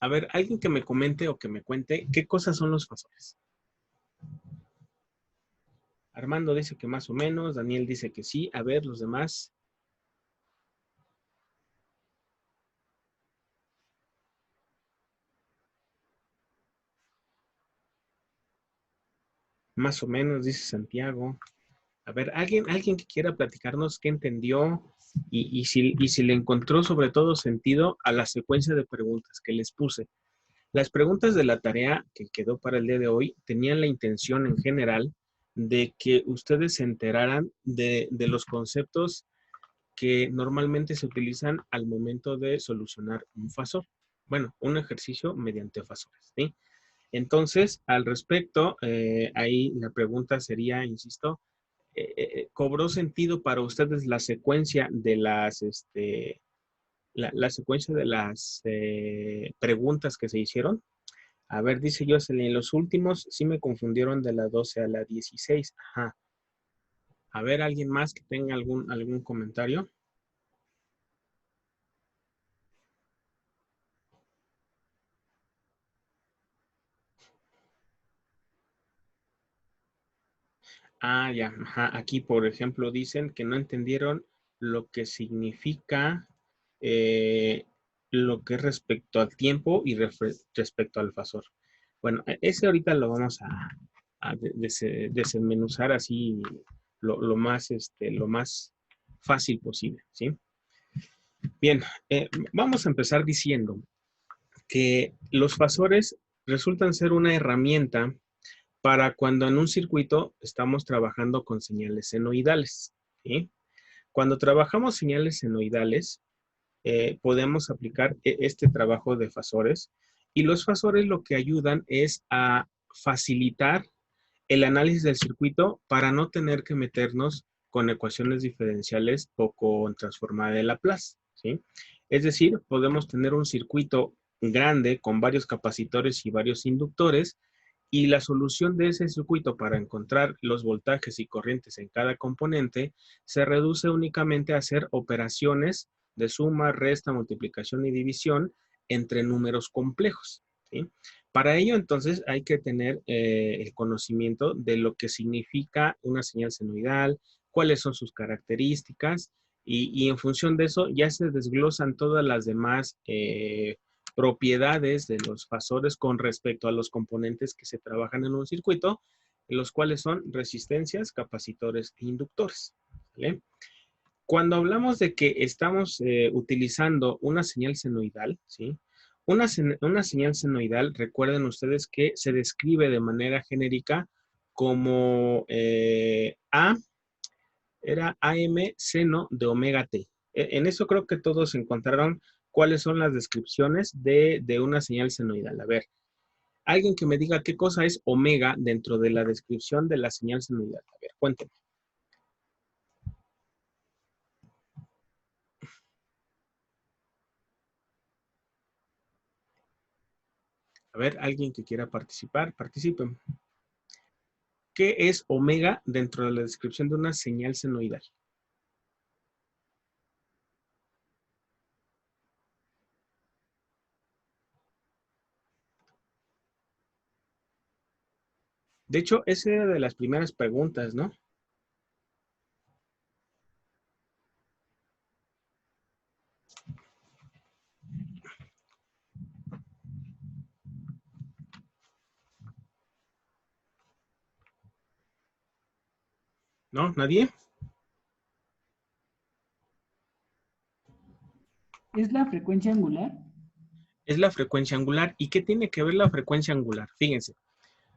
A ver, alguien que me comente o que me cuente qué cosas son los fasores. Armando dice que más o menos, Daniel dice que sí. A ver, los demás. Más o menos, dice Santiago. A ver, alguien que quiera platicarnos qué entendió y si le encontró sobre todo sentido a la secuencia de preguntas que les puse. Las preguntas de la tarea que quedó para el día de hoy tenían la intención en general de que ustedes se enteraran de los conceptos que normalmente se utilizan al momento de solucionar un fasor. Bueno, un ejercicio mediante fasores, ¿sí? Entonces, al respecto, ahí la pregunta sería, insisto, ¿cobró sentido para ustedes la secuencia de la secuencia de las preguntas que se hicieron? A ver, dice Jocelyn, los últimos sí me confundieron de la 12 a la 16. Ajá. A ver, ¿alguien más que tenga algún comentario? Ah, ya. Ajá. Aquí, por ejemplo, dicen que no entendieron lo que significa eh, lo que es respecto al tiempo y respecto al fasor. Bueno, ese ahorita lo vamos a desmenuzar así lo más fácil posible, ¿sí? Bien, vamos a empezar diciendo que los fasores resultan ser una herramienta para cuando en un circuito estamos trabajando con señales senoidales, ¿sí? Cuando trabajamos señales senoidales, podemos aplicar este trabajo de fasores y los fasores lo que ayudan es a facilitar el análisis del circuito para no tener que meternos con ecuaciones diferenciales o con transformada de Laplace, ¿sí? Es decir, podemos tener un circuito grande con varios capacitores y varios inductores y la solución de ese circuito para encontrar los voltajes y corrientes en cada componente se reduce únicamente a hacer operaciones de suma, resta, multiplicación y división entre números complejos, ¿sí? Para ello, entonces, hay que tener el conocimiento de lo que significa una señal senoidal, cuáles son sus características, y en función de eso ya se desglosan todas las demás propiedades de los fasores con respecto a los componentes que se trabajan en un circuito, los cuales son resistencias, capacitores e inductores, ¿vale? Cuando hablamos de que estamos utilizando una señal senoidal, ¿sí? Una señal senoidal, recuerden ustedes que se describe de manera genérica como A, era AM seno de omega t. En eso creo que todos encontraron cuáles son las descripciones de una señal senoidal. A ver, alguien que me diga qué cosa es omega dentro de la descripción de la señal senoidal. A ver, cuéntenme. A ver, alguien que quiera participar, participen. ¿Qué es omega dentro de la descripción de una señal senoidal? De hecho, esa era de las primeras preguntas, ¿no? ¿No? ¿Nadie? ¿Es la frecuencia angular? Es la frecuencia angular. ¿Y qué tiene que ver la frecuencia angular? Fíjense.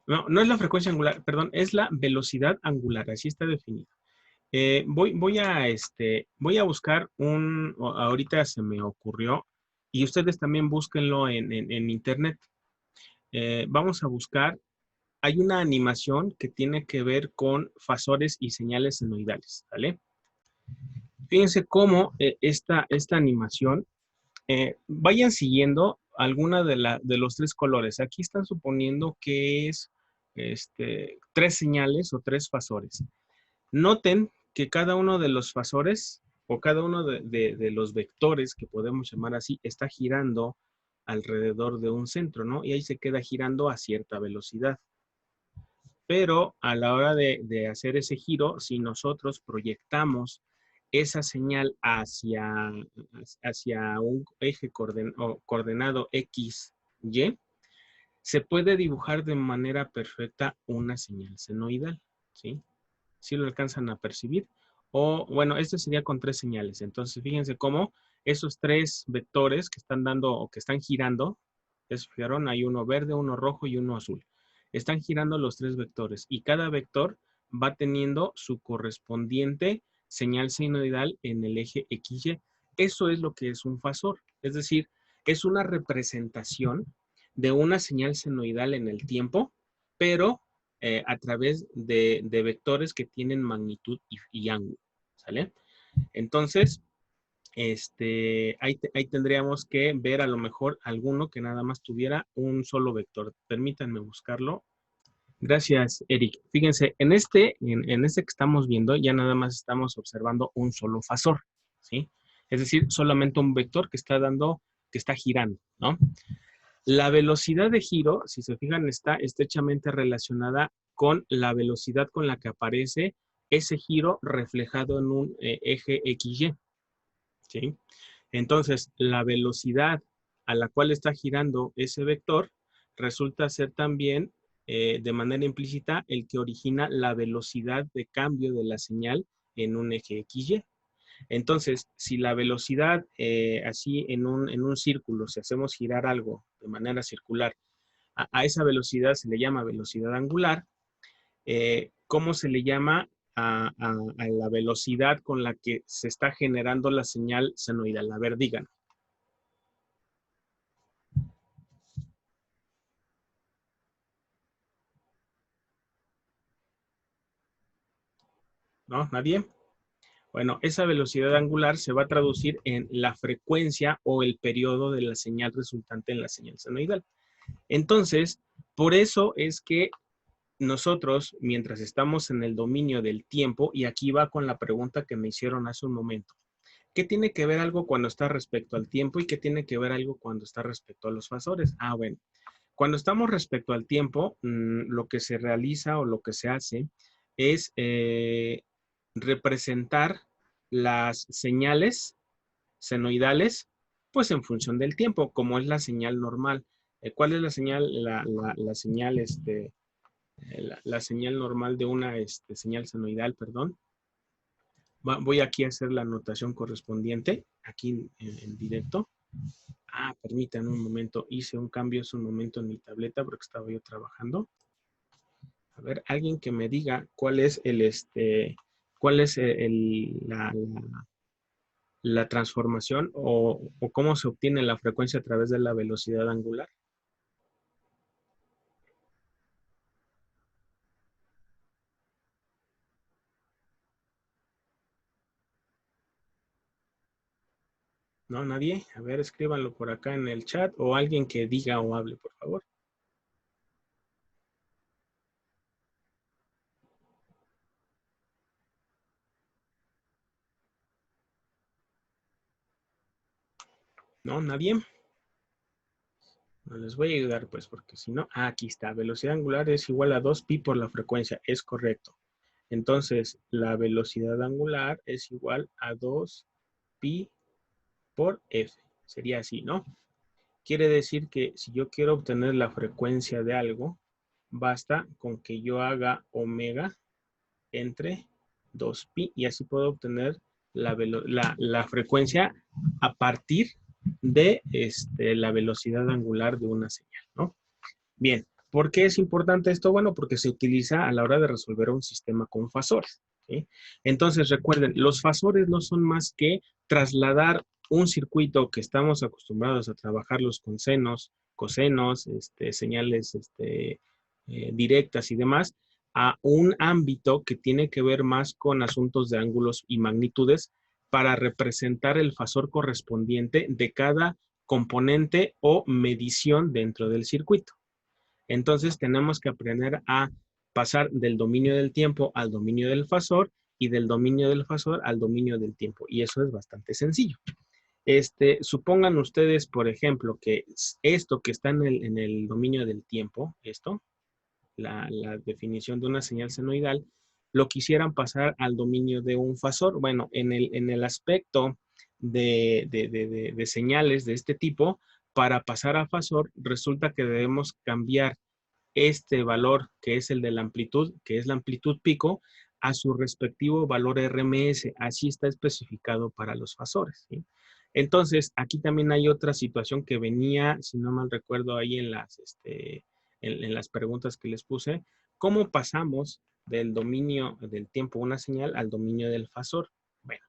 No, no es la frecuencia angular, perdón, es la velocidad angular, así está definida. Voy a buscar ahorita se me ocurrió, y ustedes también búsquenlo en internet. Vamos a buscar, hay una animación que tiene que ver con fasores y señales senoidales, ¿vale? Fíjense cómo esta animación, vayan siguiendo alguna de los tres colores. Aquí están suponiendo que es tres señales o tres fasores. Noten que cada uno de los fasores o cada uno de los vectores que podemos llamar así está girando alrededor de un centro, ¿no? Y ahí se queda girando a cierta velocidad. Pero a la hora de hacer ese giro, si nosotros proyectamos esa señal hacia un eje coordenado X, Y, se puede dibujar de manera perfecta una señal senoidal, ¿sí? ¿Sí lo alcanzan a percibir? O, bueno, este sería con 3 señales. Entonces, fíjense cómo esos 3 vectores que están dando o que están girando, ¿se fijaron? Hay uno verde, uno rojo y uno azul. Están girando los 3 vectores y cada vector va teniendo su correspondiente señal senoidal en el eje XY. Eso es lo que es un fasor. Es decir, es una representación de una señal senoidal en el tiempo, pero a través de vectores que tienen magnitud y ángulo, ¿sale? Entonces, ahí tendríamos que ver a lo mejor alguno que nada más tuviera un solo vector. Permítanme buscarlo. Gracias, Eric. Fíjense, en este que estamos viendo, ya nada más estamos observando un solo fasor, ¿sí? Es decir, solamente un vector que está girando, ¿no? La velocidad de giro, si se fijan, está estrechamente relacionada con la velocidad con la que aparece ese giro reflejado en un eje XY, ¿sí? Entonces, la velocidad a la cual está girando ese vector resulta ser también de manera implícita el que origina la velocidad de cambio de la señal en un eje XY. Entonces, si la velocidad así en un círculo, si hacemos girar algo de manera circular, a esa velocidad se le llama velocidad angular, ¿cómo se le llama a la velocidad con la que se está generando la señal senoidal? A ver, digan. ¿No? ¿Nadie? Bueno, esa velocidad angular se va a traducir en la frecuencia o el periodo de la señal resultante en la señal senoidal. Entonces, por eso es que nosotros, mientras estamos en el dominio del tiempo, y aquí va con la pregunta que me hicieron hace un momento, ¿qué tiene que ver algo cuando está respecto al tiempo y qué tiene que ver algo cuando está respecto a los fasores? Ah, bueno, cuando estamos respecto al tiempo, lo que se realiza o lo que se hace es representar las señales senoidales, pues en función del tiempo, como es la señal normal. ¿Cuál es la señal? La señal, la señal normal de una señal senoidal, perdón. Voy aquí a hacer la anotación correspondiente, aquí en directo. Ah, permítanme un momento, hice un cambio hace un momento en mi tableta porque estaba yo trabajando. A ver, alguien que me diga cuál es la transformación o cómo se obtiene la frecuencia a través de la velocidad angular. ¿No? ¿Nadie? A ver, escríbanlo por acá en el chat o alguien que diga o hable, por favor. ¿No? ¿Nadie? No les voy a ayudar, pues, porque si no... Ah, aquí está. Velocidad angular es igual a 2pi por la frecuencia. Es correcto. Entonces, la velocidad angular es igual a 2pi por f. Sería así, ¿no? Quiere decir que si yo quiero obtener la frecuencia de algo, basta con que yo haga omega entre 2pi y así puedo obtener la frecuencia a partir de la velocidad angular de una señal, ¿no? Bien, ¿por qué es importante esto? Bueno, porque se utiliza a la hora de resolver un sistema con fasores, ¿sí? Entonces, recuerden, los fasores no son más que trasladar un circuito que estamos acostumbrados a trabajarlos con senos, cosenos, señales directas y demás, a un ámbito que tiene que ver más con asuntos de ángulos y magnitudes para representar el fasor correspondiente de cada componente o medición dentro del circuito. Entonces tenemos que aprender a pasar del dominio del tiempo al dominio del fasor y del dominio del fasor al dominio del tiempo. Y eso es bastante sencillo. Supongan ustedes, por ejemplo, que esto que está en el dominio del tiempo, la definición de una señal senoidal, lo quisieran pasar al dominio de un fasor. Bueno, en el aspecto de señales de este tipo, para pasar a fasor, resulta que debemos cambiar este valor, que es el de la amplitud, que es la amplitud pico, a su respectivo valor RMS. Así está especificado para los fasores, ¿sí? Entonces, aquí también hay otra situación que venía, si no mal recuerdo, ahí en las preguntas que les puse. ¿Cómo pasamos del dominio del tiempo una señal al dominio del fasor? Bueno,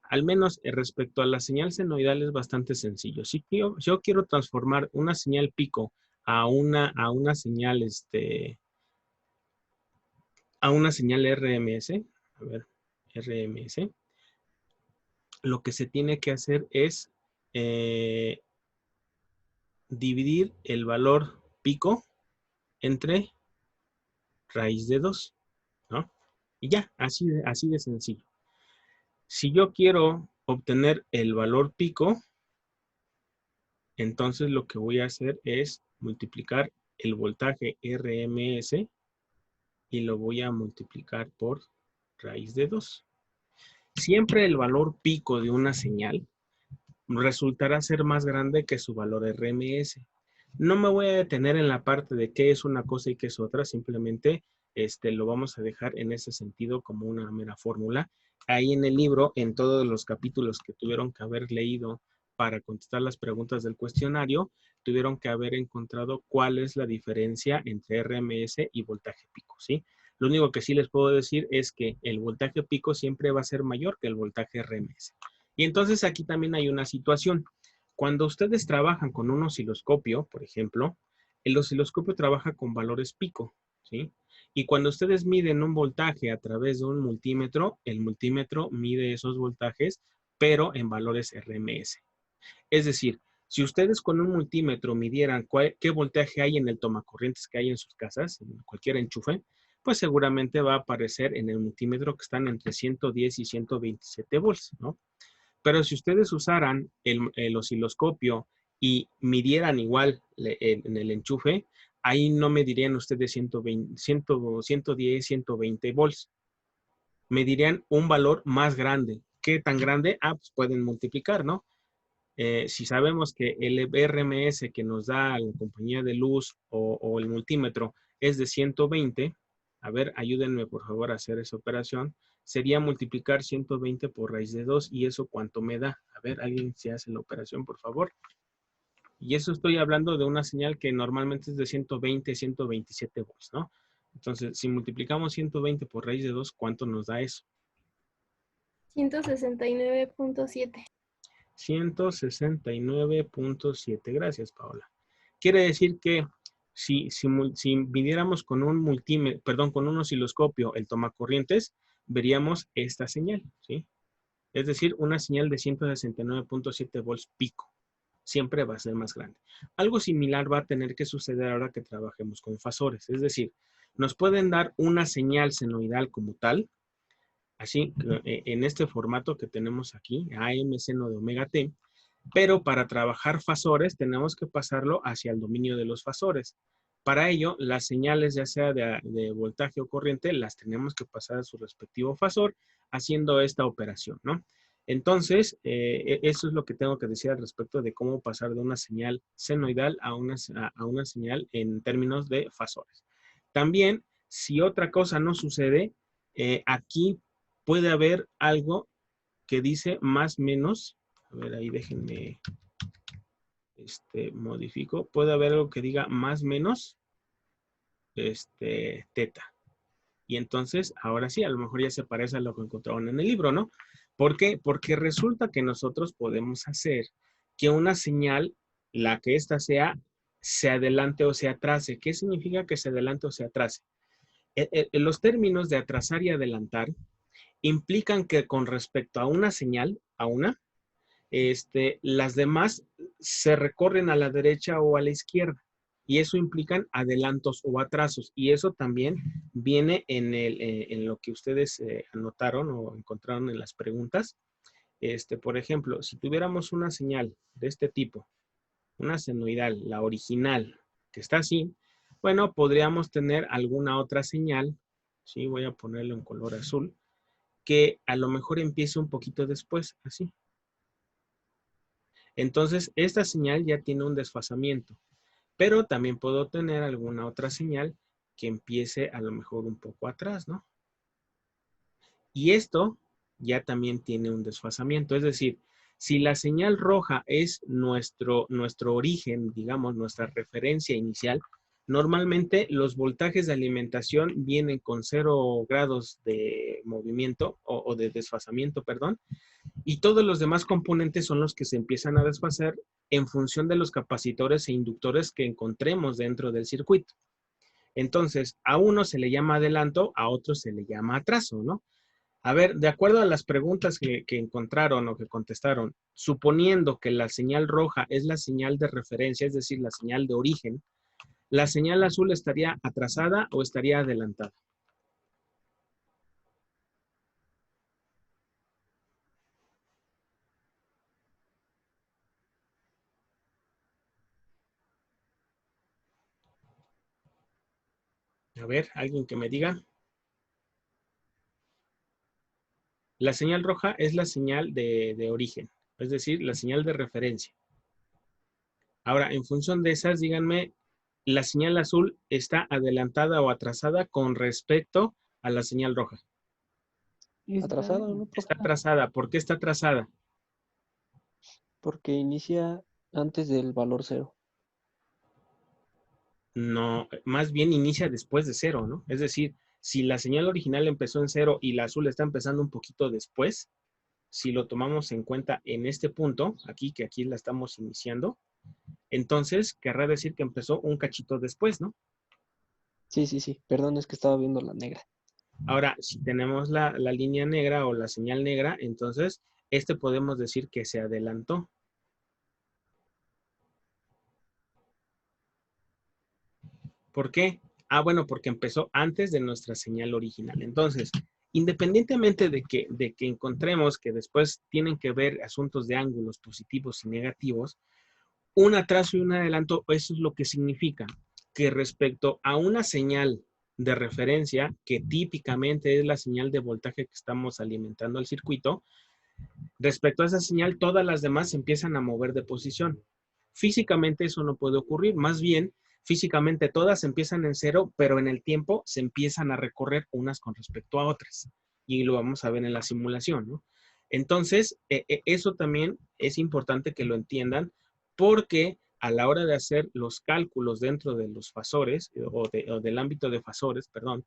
al menos respecto a la señal senoidal es bastante sencillo. Si yo quiero transformar una señal pico a una señal, a una señal RMS, a ver, RMS, lo que se tiene que hacer es dividir el valor pico entre raíz de 2, ¿no? Y ya, así de sencillo. Si yo quiero obtener el valor pico, entonces lo que voy a hacer es multiplicar el voltaje RMS y lo voy a multiplicar por raíz de 2. Siempre el valor pico de una señal resultará ser más grande que su valor RMS. No me voy a detener en la parte de qué es una cosa y qué es otra, simplemente lo vamos a dejar en ese sentido como una mera fórmula. Ahí en el libro, en todos los capítulos que tuvieron que haber leído para contestar las preguntas del cuestionario, tuvieron que haber encontrado cuál es la diferencia entre RMS y voltaje pico, ¿sí? Lo único que sí les puedo decir es que el voltaje pico siempre va a ser mayor que el voltaje RMS. Y entonces aquí también hay una situación. Cuando ustedes trabajan con un osciloscopio, por ejemplo, el osciloscopio trabaja con valores pico, ¿sí? Y cuando ustedes miden un voltaje a través de un multímetro, el multímetro mide esos voltajes, pero en valores RMS. Es decir, si ustedes con un multímetro midieran qué voltaje hay en el tomacorrientes que hay en sus casas, en cualquier enchufe, pues seguramente va a aparecer en el multímetro que están entre 110 y 127 volts, ¿no? Pero si ustedes usaran el osciloscopio y midieran igual en el enchufe, ahí no medirían ustedes 110, 120 volts. Medirían un valor más grande. ¿Qué tan grande? Pues pueden multiplicar, ¿no? Si sabemos que el RMS que nos da la compañía de luz o el multímetro es de 120, a ver, ayúdenme por favor a hacer esa operación, sería multiplicar 120 por raíz de 2 y eso cuánto me da. A ver, alguien se hace la operación, por favor. Y eso estoy hablando de una señal que normalmente es de 120, 127 volts, ¿no? Entonces, si multiplicamos 120 por raíz de 2, ¿cuánto nos da eso? 169.7. 169.7. Gracias, Paola. Quiere decir que si midiéramos con un con un osciloscopio el tomacorrientes, veríamos esta señal, ¿sí? Es decir, una señal de 169.7 volts pico. Siempre va a ser más grande. Algo similar va a tener que suceder ahora que trabajemos con fasores. Es decir, nos pueden dar una señal senoidal como tal, así en este formato que tenemos aquí, AM seno de omega t, pero para trabajar fasores tenemos que pasarlo hacia el dominio de los fasores. Para ello, las señales ya sea de voltaje o corriente las tenemos que pasar a su respectivo fasor haciendo esta operación, ¿no? Entonces, eso es lo que tengo que decir al respecto de cómo pasar de una señal senoidal a una señal en términos de fasores. También, si otra cosa no sucede, aquí puede haber algo que dice más menos. A ver, ahí déjenme modifico. Puede haber algo que diga más menos teta. Y entonces, ahora sí, a lo mejor ya se parece a lo que encontraron en el libro, ¿no? ¿Por qué? Porque resulta que nosotros podemos hacer que una señal, la que ésta sea, se adelante o se atrase. ¿Qué significa que se adelante o se atrase? En los términos de atrasar y adelantar implican que con respecto a una señal, las demás se recorren a la derecha o a la izquierda. Y eso implican adelantos o atrasos. Y eso también viene en lo que ustedes anotaron o encontraron en las preguntas. Por ejemplo, si tuviéramos una señal de este tipo, una senoidal, la original, que está así, bueno, podríamos tener alguna otra señal, ¿sí? Voy a ponerlo en color azul, que a lo mejor empiece un poquito después, así. Entonces, esta señal ya tiene un desfasamiento, pero también puedo tener alguna otra señal que empiece a lo mejor un poco atrás, ¿no? Y esto ya también tiene un desfasamiento, es decir, si la señal roja es nuestro origen, digamos, nuestra referencia inicial, normalmente los voltajes de alimentación vienen con 0 grados de movimiento o de desfasamiento, perdón, y todos los demás componentes son los que se empiezan a desfasar en función de los capacitores e inductores que encontremos dentro del circuito. Entonces, a uno se le llama adelanto, a otro se le llama atraso, ¿no? A ver, de acuerdo a las preguntas que encontraron o que contestaron, suponiendo que la señal roja es la señal de referencia, es decir, la señal de origen, ¿la señal azul estaría atrasada o estaría adelantada? A ver, alguien que me diga. La señal roja es la señal de origen, es decir, la señal de referencia. Ahora, en función de esas, díganme, ¿la señal azul está adelantada o atrasada con respecto a la señal roja? Está Atrasado, ¿no, Está profe? atrasada. ¿Por qué está atrasada? Porque inicia antes del valor 0. No, más bien inicia después de 0, ¿no? Es decir, si la señal original empezó en 0 y la azul está empezando un poquito después, si lo tomamos en cuenta en este punto, aquí, que aquí la estamos iniciando, entonces querrá decir que empezó un cachito después, ¿no? Sí, sí, sí. Perdón, es que estaba viendo la negra. Ahora, si tenemos la línea negra o la señal negra, entonces podemos decir que se adelantó. ¿Por qué? Ah, bueno, porque empezó antes de nuestra señal original. Entonces, independientemente de que encontremos que después tienen que ver asuntos de ángulos positivos y negativos, un atraso y un adelanto, eso es lo que significa que respecto a una señal de referencia, que típicamente es la señal de voltaje que estamos alimentando al circuito, respecto a esa señal, todas las demás se empiezan a mover de posición. Físicamente eso no puede ocurrir, más bien, físicamente todas empiezan en 0, pero en el tiempo se empiezan a recorrer unas con respecto a otras. Y lo vamos a ver en la simulación, ¿no? Entonces, eso también es importante que lo entiendan, porque a la hora de hacer los cálculos dentro de los fasores, o del ámbito de fasores, perdón,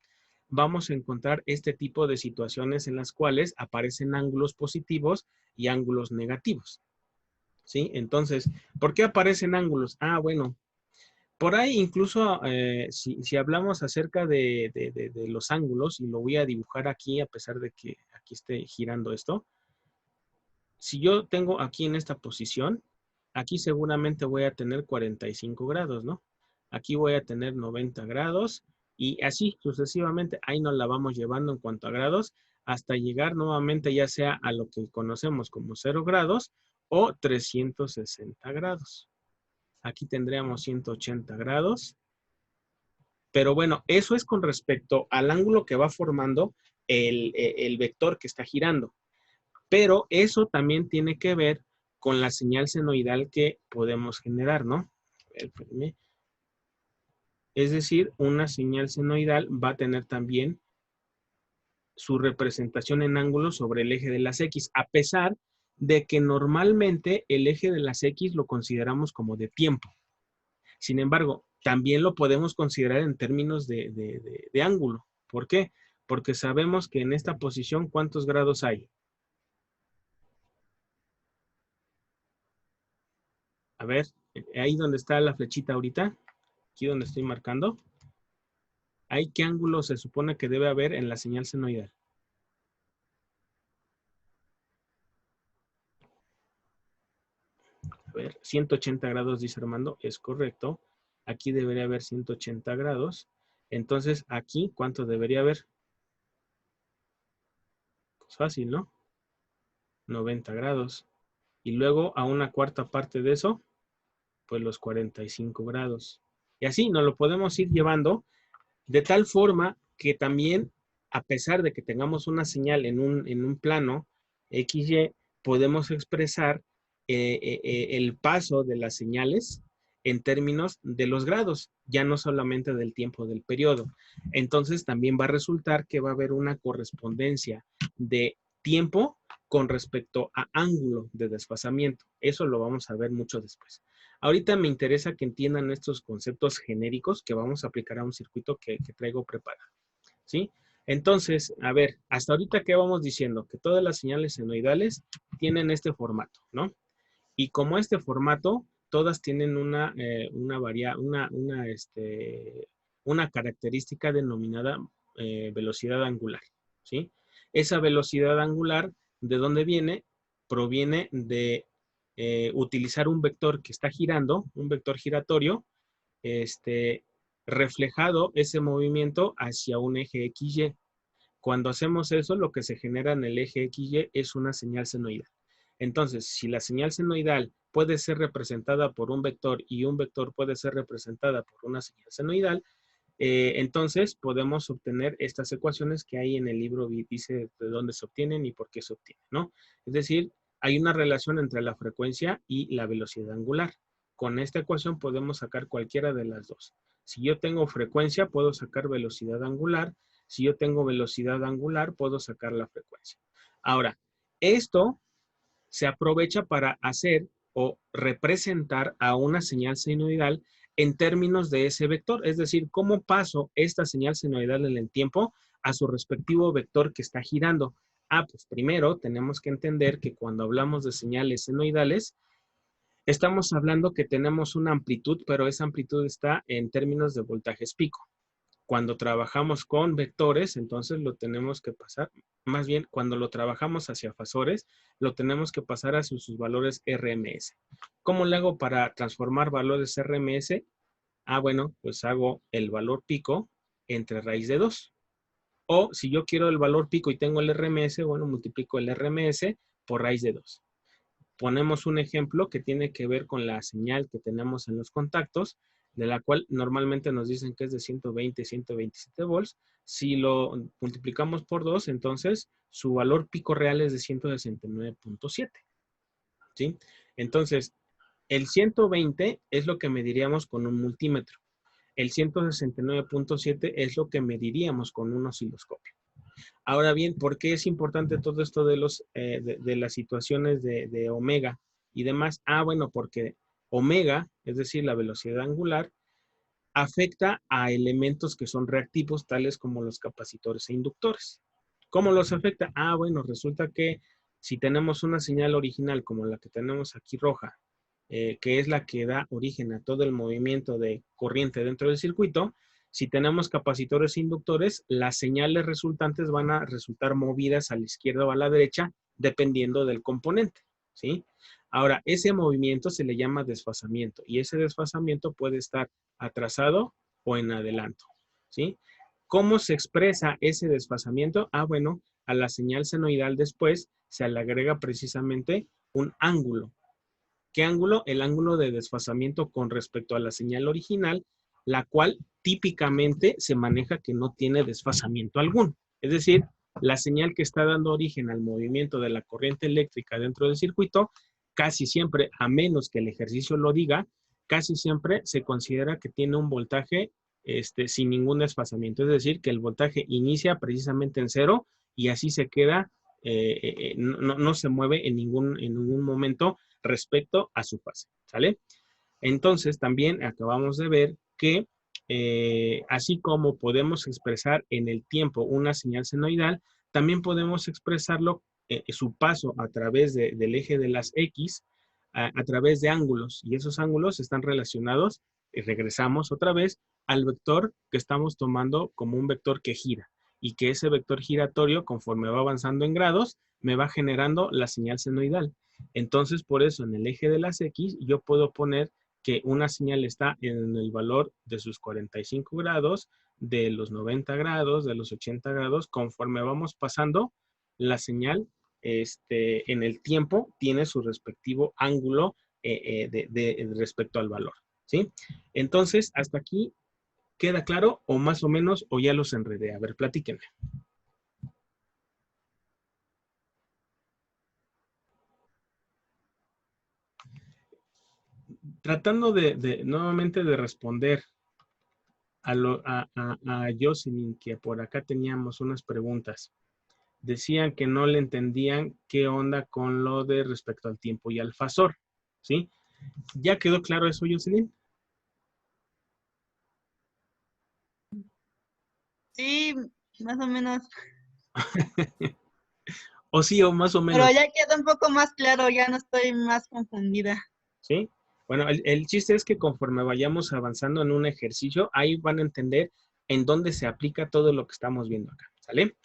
vamos a encontrar este tipo de situaciones en las cuales aparecen ángulos positivos y ángulos negativos. ¿Sí? Entonces, ¿por qué aparecen ángulos? Ah, bueno, por ahí incluso si hablamos acerca de los ángulos, y lo voy a dibujar aquí a pesar de que aquí esté girando esto, si yo tengo aquí en esta posición, aquí seguramente voy a tener 45 grados, ¿no? Aquí voy a tener 90 grados y así sucesivamente. Ahí nos la vamos llevando en cuanto a grados hasta llegar nuevamente ya sea a lo que conocemos como 0 grados o 360 grados. Aquí tendríamos 180 grados. Pero bueno, eso es con respecto al ángulo que va formando el vector que está girando. Pero eso también tiene que ver con la señal senoidal que podemos generar, ¿no? Es decir, una señal senoidal va a tener también su representación en ángulos sobre el eje de las X, a pesar de que normalmente el eje de las X lo consideramos como de tiempo. Sin embargo, también lo podemos considerar en términos de ángulo. ¿Por qué? Porque sabemos que en esta posición, ¿cuántos grados hay? A ver, ahí donde está la flechita ahorita, aquí donde estoy marcando, ¿hay qué ángulo se supone que debe haber en la señal senoidal? A ver, 180 grados, dice Armando, es correcto. Aquí debería haber 180 grados. Entonces, aquí, ¿cuánto debería haber? Pues fácil, ¿no? 90 grados. Y luego a una cuarta parte de eso, pues los 45 grados. Y así nos lo podemos ir llevando de tal forma que también, a pesar de que tengamos una señal en un plano XY, podemos expresar el paso de las señales en términos de los grados, ya no solamente del tiempo del periodo. Entonces también va a resultar que va a haber una correspondencia de tiempo con respecto a ángulo de desfasamiento. Eso lo vamos a ver mucho después. Ahorita me interesa que entiendan estos conceptos genéricos que vamos a aplicar a un circuito que traigo preparado, ¿sí? Entonces, a ver, hasta ahorita, ¿qué vamos diciendo? Que todas las señales senoidales tienen este formato, ¿no? Y como este formato, todas tienen una característica denominada velocidad angular, ¿sí? Esa velocidad angular, ¿de dónde viene? Proviene de utilizar un vector que está girando, un vector giratorio, reflejado ese movimiento hacia un eje XY. Cuando hacemos eso, lo que se genera en el eje XY es una señal senoidal. Entonces, si la señal senoidal puede ser representada por un vector y un vector puede ser representada por una señal senoidal, entonces podemos obtener estas ecuaciones que hay en el libro, dice de dónde se obtienen y por qué se obtienen, ¿no? Es decir, hay una relación entre la frecuencia y la velocidad angular. Con esta ecuación podemos sacar cualquiera de las dos. Si yo tengo frecuencia, puedo sacar velocidad angular. Si yo tengo velocidad angular, puedo sacar la frecuencia. Ahora, esto se aprovecha para hacer o representar a una señal senoidal en términos de ese vector, es decir, cómo paso esta señal senoidal en el tiempo a su respectivo vector que está girando. Pues primero tenemos que entender que cuando hablamos de señales senoidales, estamos hablando que tenemos una amplitud, pero esa amplitud está en términos de voltajes pico. Cuando trabajamos con vectores, entonces lo tenemos que pasar, más bien cuando lo trabajamos hacia fasores, lo tenemos que pasar a sus valores RMS. ¿Cómo le hago para transformar valores RMS? Bueno, pues hago el valor pico entre raíz de 2. O si yo quiero el valor pico y tengo el RMS, bueno, multiplico el RMS por raíz de 2. Ponemos un ejemplo que tiene que ver con la señal que tenemos en los contactos, de la cual normalmente nos dicen que es de 120, 127 volts. Si lo multiplicamos por 2, entonces su valor pico real es de 169.7. ¿Sí? Entonces, el 120 es lo que mediríamos con un multímetro. El 169.7 es lo que mediríamos con un osciloscopio. Ahora bien, ¿por qué es importante todo esto de las situaciones de omega y demás? Bueno, porque omega, es decir, la velocidad angular, afecta a elementos que son reactivos, tales como los capacitores e inductores. ¿Cómo los afecta? Bueno, resulta que si tenemos una señal original como la que tenemos aquí roja, que es la que da origen a todo el movimiento de corriente dentro del circuito, si tenemos capacitores e inductores, las señales resultantes van a resultar movidas a la izquierda o a la derecha, dependiendo del componente, ¿sí? Ahora, ese movimiento se le llama desfasamiento y ese desfasamiento puede estar atrasado o en adelanto, ¿sí? ¿Cómo se expresa ese desfasamiento? Bueno, a la señal senoidal después se le agrega precisamente un ángulo. ¿Qué ángulo? El ángulo de desfasamiento con respecto a la señal original, la cual típicamente se maneja que no tiene desfasamiento alguno. Es decir, la señal que está dando origen al movimiento de la corriente eléctrica dentro del circuito, casi siempre, a menos que el ejercicio lo diga, casi siempre se considera que tiene un voltaje sin ningún desfasamiento. Es decir, que el voltaje inicia precisamente en 0 y así se queda, no se mueve en ningún momento respecto a su fase, ¿sale? Entonces, también acabamos de ver que así como podemos expresar en el tiempo una señal senoidal, también podemos expresarlo, su paso a través del eje de las X, a través de ángulos, y esos ángulos están relacionados, y regresamos otra vez al vector que estamos tomando como un vector que gira, y que ese vector giratorio, conforme va avanzando en grados, me va generando la señal senoidal. Entonces, por eso en el eje de las X yo puedo poner que una señal está en el valor de sus 45 grados, de los 90 grados, de los 80 grados, conforme vamos pasando, la señal en el tiempo tiene su respectivo ángulo respecto al valor, ¿sí? Entonces, hasta aquí, ¿queda claro o más o menos o ya los enredé? A ver, platíquenme. Tratando nuevamente de responder a Jocelyn, que por acá teníamos unas preguntas. Decían que no le entendían qué onda con lo de respecto al tiempo y al fasor, ¿sí? ¿Ya quedó claro eso, Jocelyn? Sí, más o menos. O sí, o más o Pero menos, ya queda un poco más claro, ya no estoy más confundida. ¿sí? Bueno, el chiste es que conforme vayamos avanzando en un ejercicio, ahí van a entender en dónde se aplica todo lo que estamos viendo acá, ¿sale?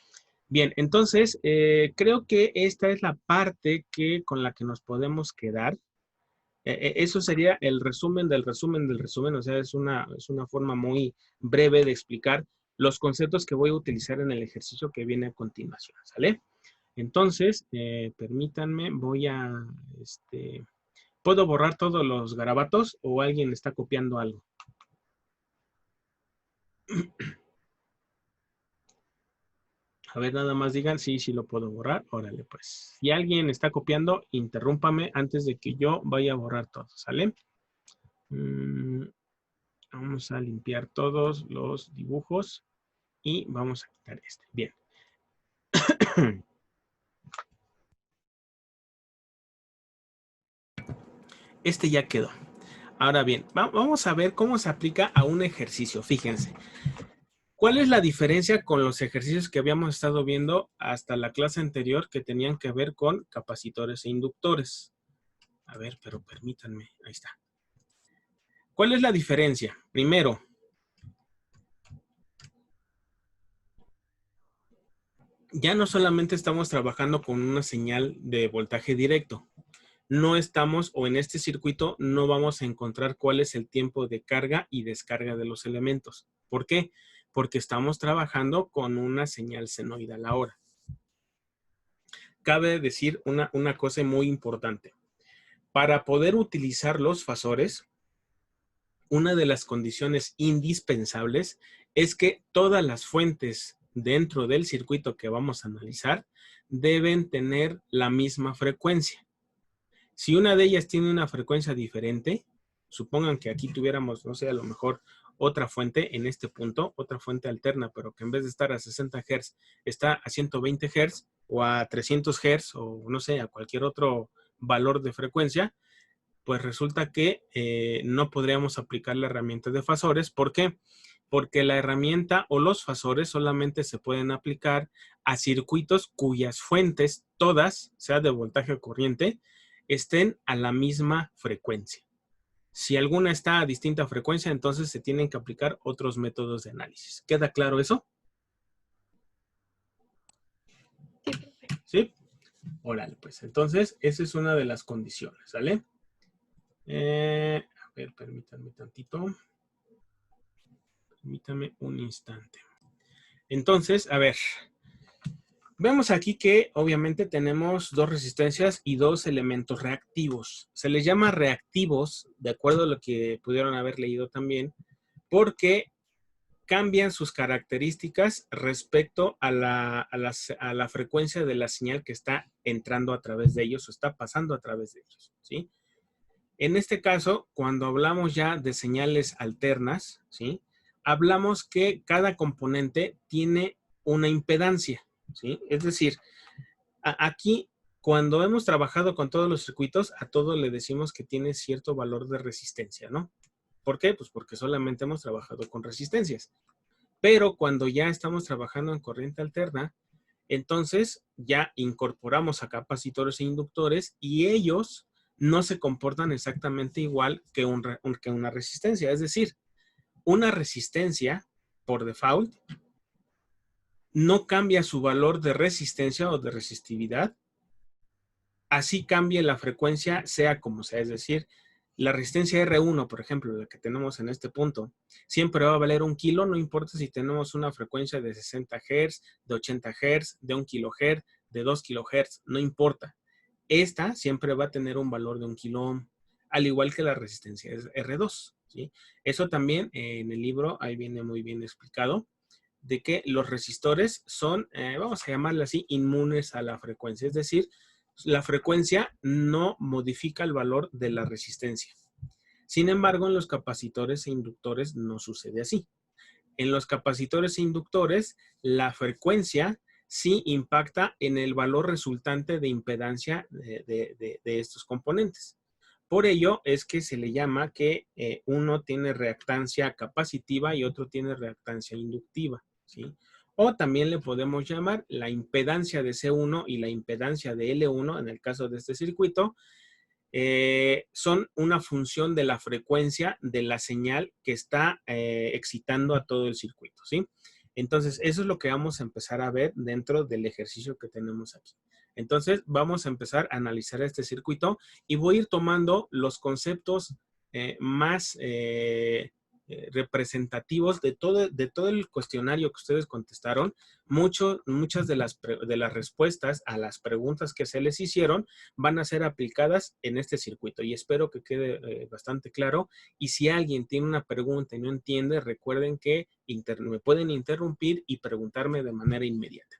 Bien, entonces, creo que esta es la parte con la que nos podemos quedar. Eso sería el resumen del resumen del resumen, o sea, es una forma muy breve de explicar los conceptos que voy a utilizar en el ejercicio que viene a continuación, ¿sale? Entonces, permítanme, ¿puedo borrar todos los garabatos o alguien está copiando algo? A ver, nada más digan, sí, sí lo puedo borrar. Órale, pues. Si alguien está copiando, interrúmpame antes de que yo vaya a borrar todo, ¿sale? Vamos a limpiar todos los dibujos y vamos a quitar este. Bien. Este ya quedó. Ahora bien, vamos a ver cómo se aplica a un ejercicio. Fíjense. ¿Cuál es la diferencia con los ejercicios que habíamos estado viendo hasta la clase anterior que tenían que ver con capacitores e inductores? A ver, pero permítanme. Ahí está. ¿Cuál es la diferencia? Primero, ya no solamente estamos trabajando con una señal de voltaje directo. No estamos, o en este circuito, no vamos a encontrar cuál es el tiempo de carga y descarga de los elementos. ¿Por qué? Porque estamos trabajando con una señal senoidal ahora. Cabe decir una cosa muy importante. Para poder utilizar los fasores, una de las condiciones indispensables es que todas las fuentes dentro del circuito que vamos a analizar deben tener la misma frecuencia. Si una de ellas tiene una frecuencia diferente, supongan que aquí tuviéramos, no sé, a lo mejor otra fuente en este punto, otra fuente alterna, pero que en vez de estar a 60 Hz está a 120 Hz o a 300 Hz o no sé, a cualquier otro valor de frecuencia, pues resulta que no podríamos aplicar la herramienta de fasores. ¿Por qué? Porque la herramienta o los fasores solamente se pueden aplicar a circuitos cuyas fuentes, todas, sea de voltaje o corriente, estén a la misma frecuencia. Si alguna está a distinta frecuencia, entonces se tienen que aplicar otros métodos de análisis. ¿Queda claro eso? ¿Sí? Órale, pues entonces esa es una de las condiciones, ¿sale? A ver, permítanme tantito. Permítame un instante. Entonces, a ver. Vemos aquí que obviamente tenemos dos resistencias y dos elementos reactivos. Se les llama reactivos, de acuerdo a lo que pudieron haber leído también, porque cambian sus características respecto a la frecuencia de la señal que está entrando a través de ellos o está pasando a través de ellos, ¿sí? En este caso, cuando hablamos ya de señales alternas, ¿sí? Hablamos que cada componente tiene una impedancia, ¿sí? Es decir, aquí, cuando hemos trabajado con todos los circuitos, a todo le decimos que tiene cierto valor de resistencia, ¿no? ¿Por qué? Pues porque solamente hemos trabajado con resistencias. Pero cuando ya estamos trabajando en corriente alterna, entonces ya incorporamos a capacitores e inductores y ellos no se comportan exactamente igual que una resistencia. Es decir, una resistencia, por default, no cambia su valor de resistencia o de resistividad, así cambie la frecuencia, sea como sea. Es decir, la resistencia R1, por ejemplo, la que tenemos en este punto, siempre va a valer 1 kilo, no importa si tenemos una frecuencia de 60 Hz, de 80 Hz, de 1 kHz, de 2 kilohertz, no importa. Esta siempre va a tener un valor de 1 kilo ohm, al igual que la resistencia es R2, ¿sí? Eso también en el libro ahí viene muy bien explicado, de que los resistores son, vamos a llamarle así, inmunes a la frecuencia. Es decir, la frecuencia no modifica el valor de la resistencia. Sin embargo, en los capacitores e inductores no sucede así. En los capacitores e inductores, la frecuencia sí impacta en el valor resultante de impedancia de estos componentes. Por ello es que se le llama que uno tiene reactancia capacitiva y otro tiene reactancia inductiva, ¿sí? O también le podemos llamar la impedancia de C1 y la impedancia de L1, en el caso de este circuito, son una función de la frecuencia de la señal que está excitando a todo el circuito, ¿sí? Entonces, eso es lo que vamos a empezar a ver dentro del ejercicio que tenemos aquí. Entonces, vamos a empezar a analizar este circuito y voy a ir tomando los conceptos más representativos de todo el cuestionario que ustedes contestaron. Muchas de las respuestas a las preguntas que se les hicieron van a ser aplicadas en este circuito y espero que quede bastante claro. Y si alguien tiene una pregunta y no entiende, recuerden que me pueden interrumpir y preguntarme de manera inmediata.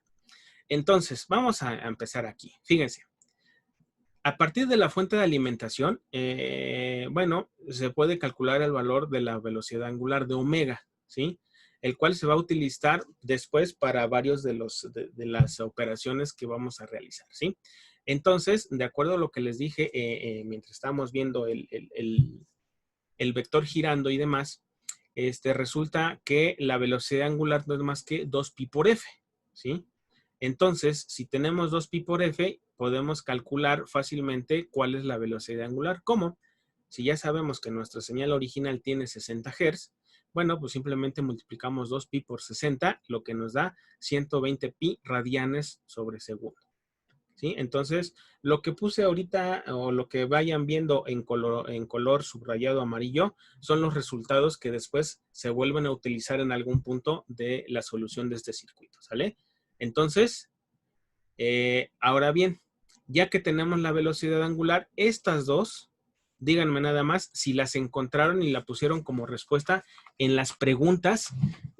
Entonces, vamos a empezar aquí. Fíjense. A partir de la fuente de alimentación, bueno, se puede calcular el valor de la velocidad angular de omega, ¿sí? El cual se va a utilizar después para varios de las operaciones que vamos a realizar, ¿sí? Entonces, de acuerdo a lo que les dije mientras estábamos viendo el vector girando y demás, resulta que la velocidad angular no es más que 2pi por f, ¿sí? Entonces, si tenemos 2pi por f, podemos calcular fácilmente cuál es la velocidad angular. ¿Cómo? Si ya sabemos que nuestra señal original tiene 60 Hz, bueno, pues simplemente multiplicamos 2pi por 60, lo que nos da 120 pi radianes sobre segundo, ¿sí? Entonces, lo que puse ahorita o lo que vayan viendo en color subrayado amarillo son los resultados que después se vuelven a utilizar en algún punto de la solución de este circuito, ¿sale? Entonces, ahora bien, ya que tenemos la velocidad angular, estas dos, díganme nada más si las encontraron y la pusieron como respuesta en las preguntas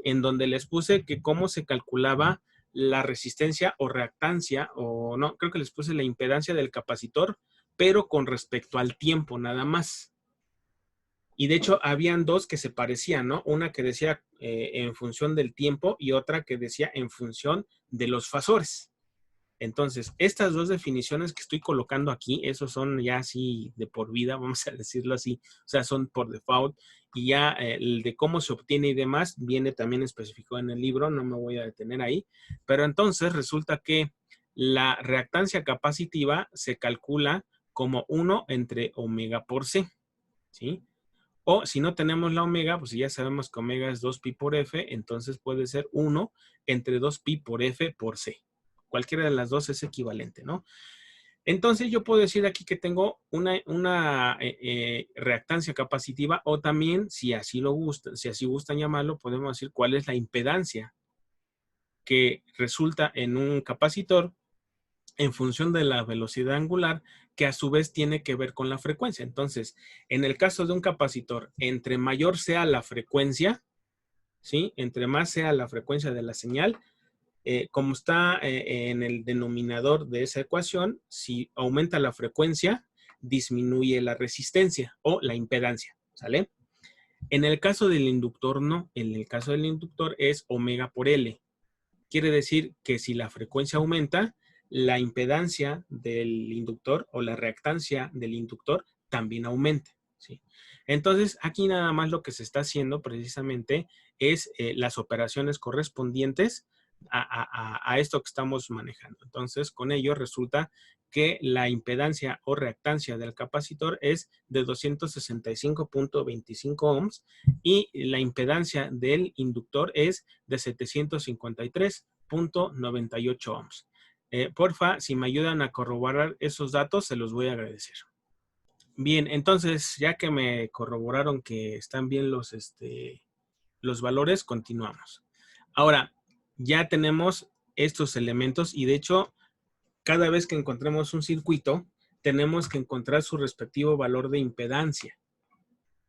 en donde les puse que cómo se calculaba la resistencia o reactancia, o no, creo que les puse la impedancia del capacitor, pero con respecto al tiempo nada más. Y de hecho, habían dos que se parecían, ¿no? Una que decía en función del tiempo y otra que decía en función de los fasores. Entonces, estas dos definiciones que estoy colocando aquí, esos son ya así de por vida, vamos a decirlo así, o sea, son por default, y ya el de cómo se obtiene y demás viene también especificado en el libro, no me voy a detener ahí, pero entonces resulta que la reactancia capacitiva se calcula como 1 entre omega por C, ¿sí? O si no tenemos la omega, pues ya sabemos que omega es 2pi por f, entonces puede ser 1 entre 2pi por f por c. Cualquiera de las dos es equivalente, ¿no? Entonces yo puedo decir aquí que tengo una reactancia capacitiva o también, si así gustan llamarlo, podemos decir cuál es la impedancia que resulta en un capacitor en función de la velocidad angular, que a su vez tiene que ver con la frecuencia. Entonces, en el caso de un capacitor, entre mayor sea la frecuencia, ¿sí? Entre más sea la frecuencia de la señal, como está en el denominador de esa ecuación, si aumenta la frecuencia, disminuye la resistencia o la impedancia, ¿sale? En el caso del inductor, no. En el caso del inductor es omega por L. Quiere decir que si la frecuencia aumenta, la impedancia del inductor o la reactancia del inductor también aumenta, ¿sí? Entonces, aquí nada más lo que se está haciendo precisamente es las operaciones correspondientes a esto que estamos manejando. Entonces, con ello resulta que la impedancia o reactancia del capacitor es de 265.25 ohms y la impedancia del inductor es de 753.98 ohms. Porfa, si me ayudan a corroborar esos datos, se los voy a agradecer. Bien, entonces, ya que me corroboraron que están bien los valores, continuamos. Ahora, ya tenemos estos elementos y de hecho, cada vez que encontremos un circuito, tenemos que encontrar su respectivo valor de impedancia.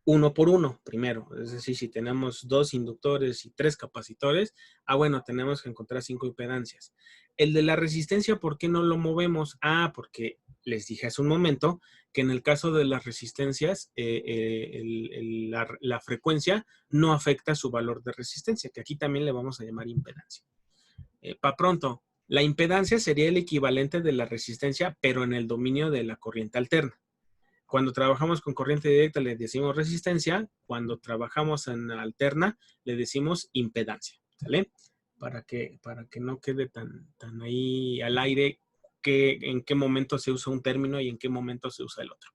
Uno por uno, primero. Es decir, si tenemos 2 inductores y 3 capacitores, bueno, tenemos que encontrar 5 impedancias. El de la resistencia, ¿por qué no lo movemos? Porque les dije hace un momento que en el caso de las resistencias, la frecuencia no afecta su valor de resistencia, que aquí también le vamos a llamar impedancia. Para pronto, la impedancia sería el equivalente de la resistencia, pero en el dominio de la corriente alterna. Cuando trabajamos con corriente directa le decimos resistencia, cuando trabajamos en alterna le decimos impedancia, ¿sale? Para que no quede tan ahí al aire en qué momento se usa un término y en qué momento se usa el otro.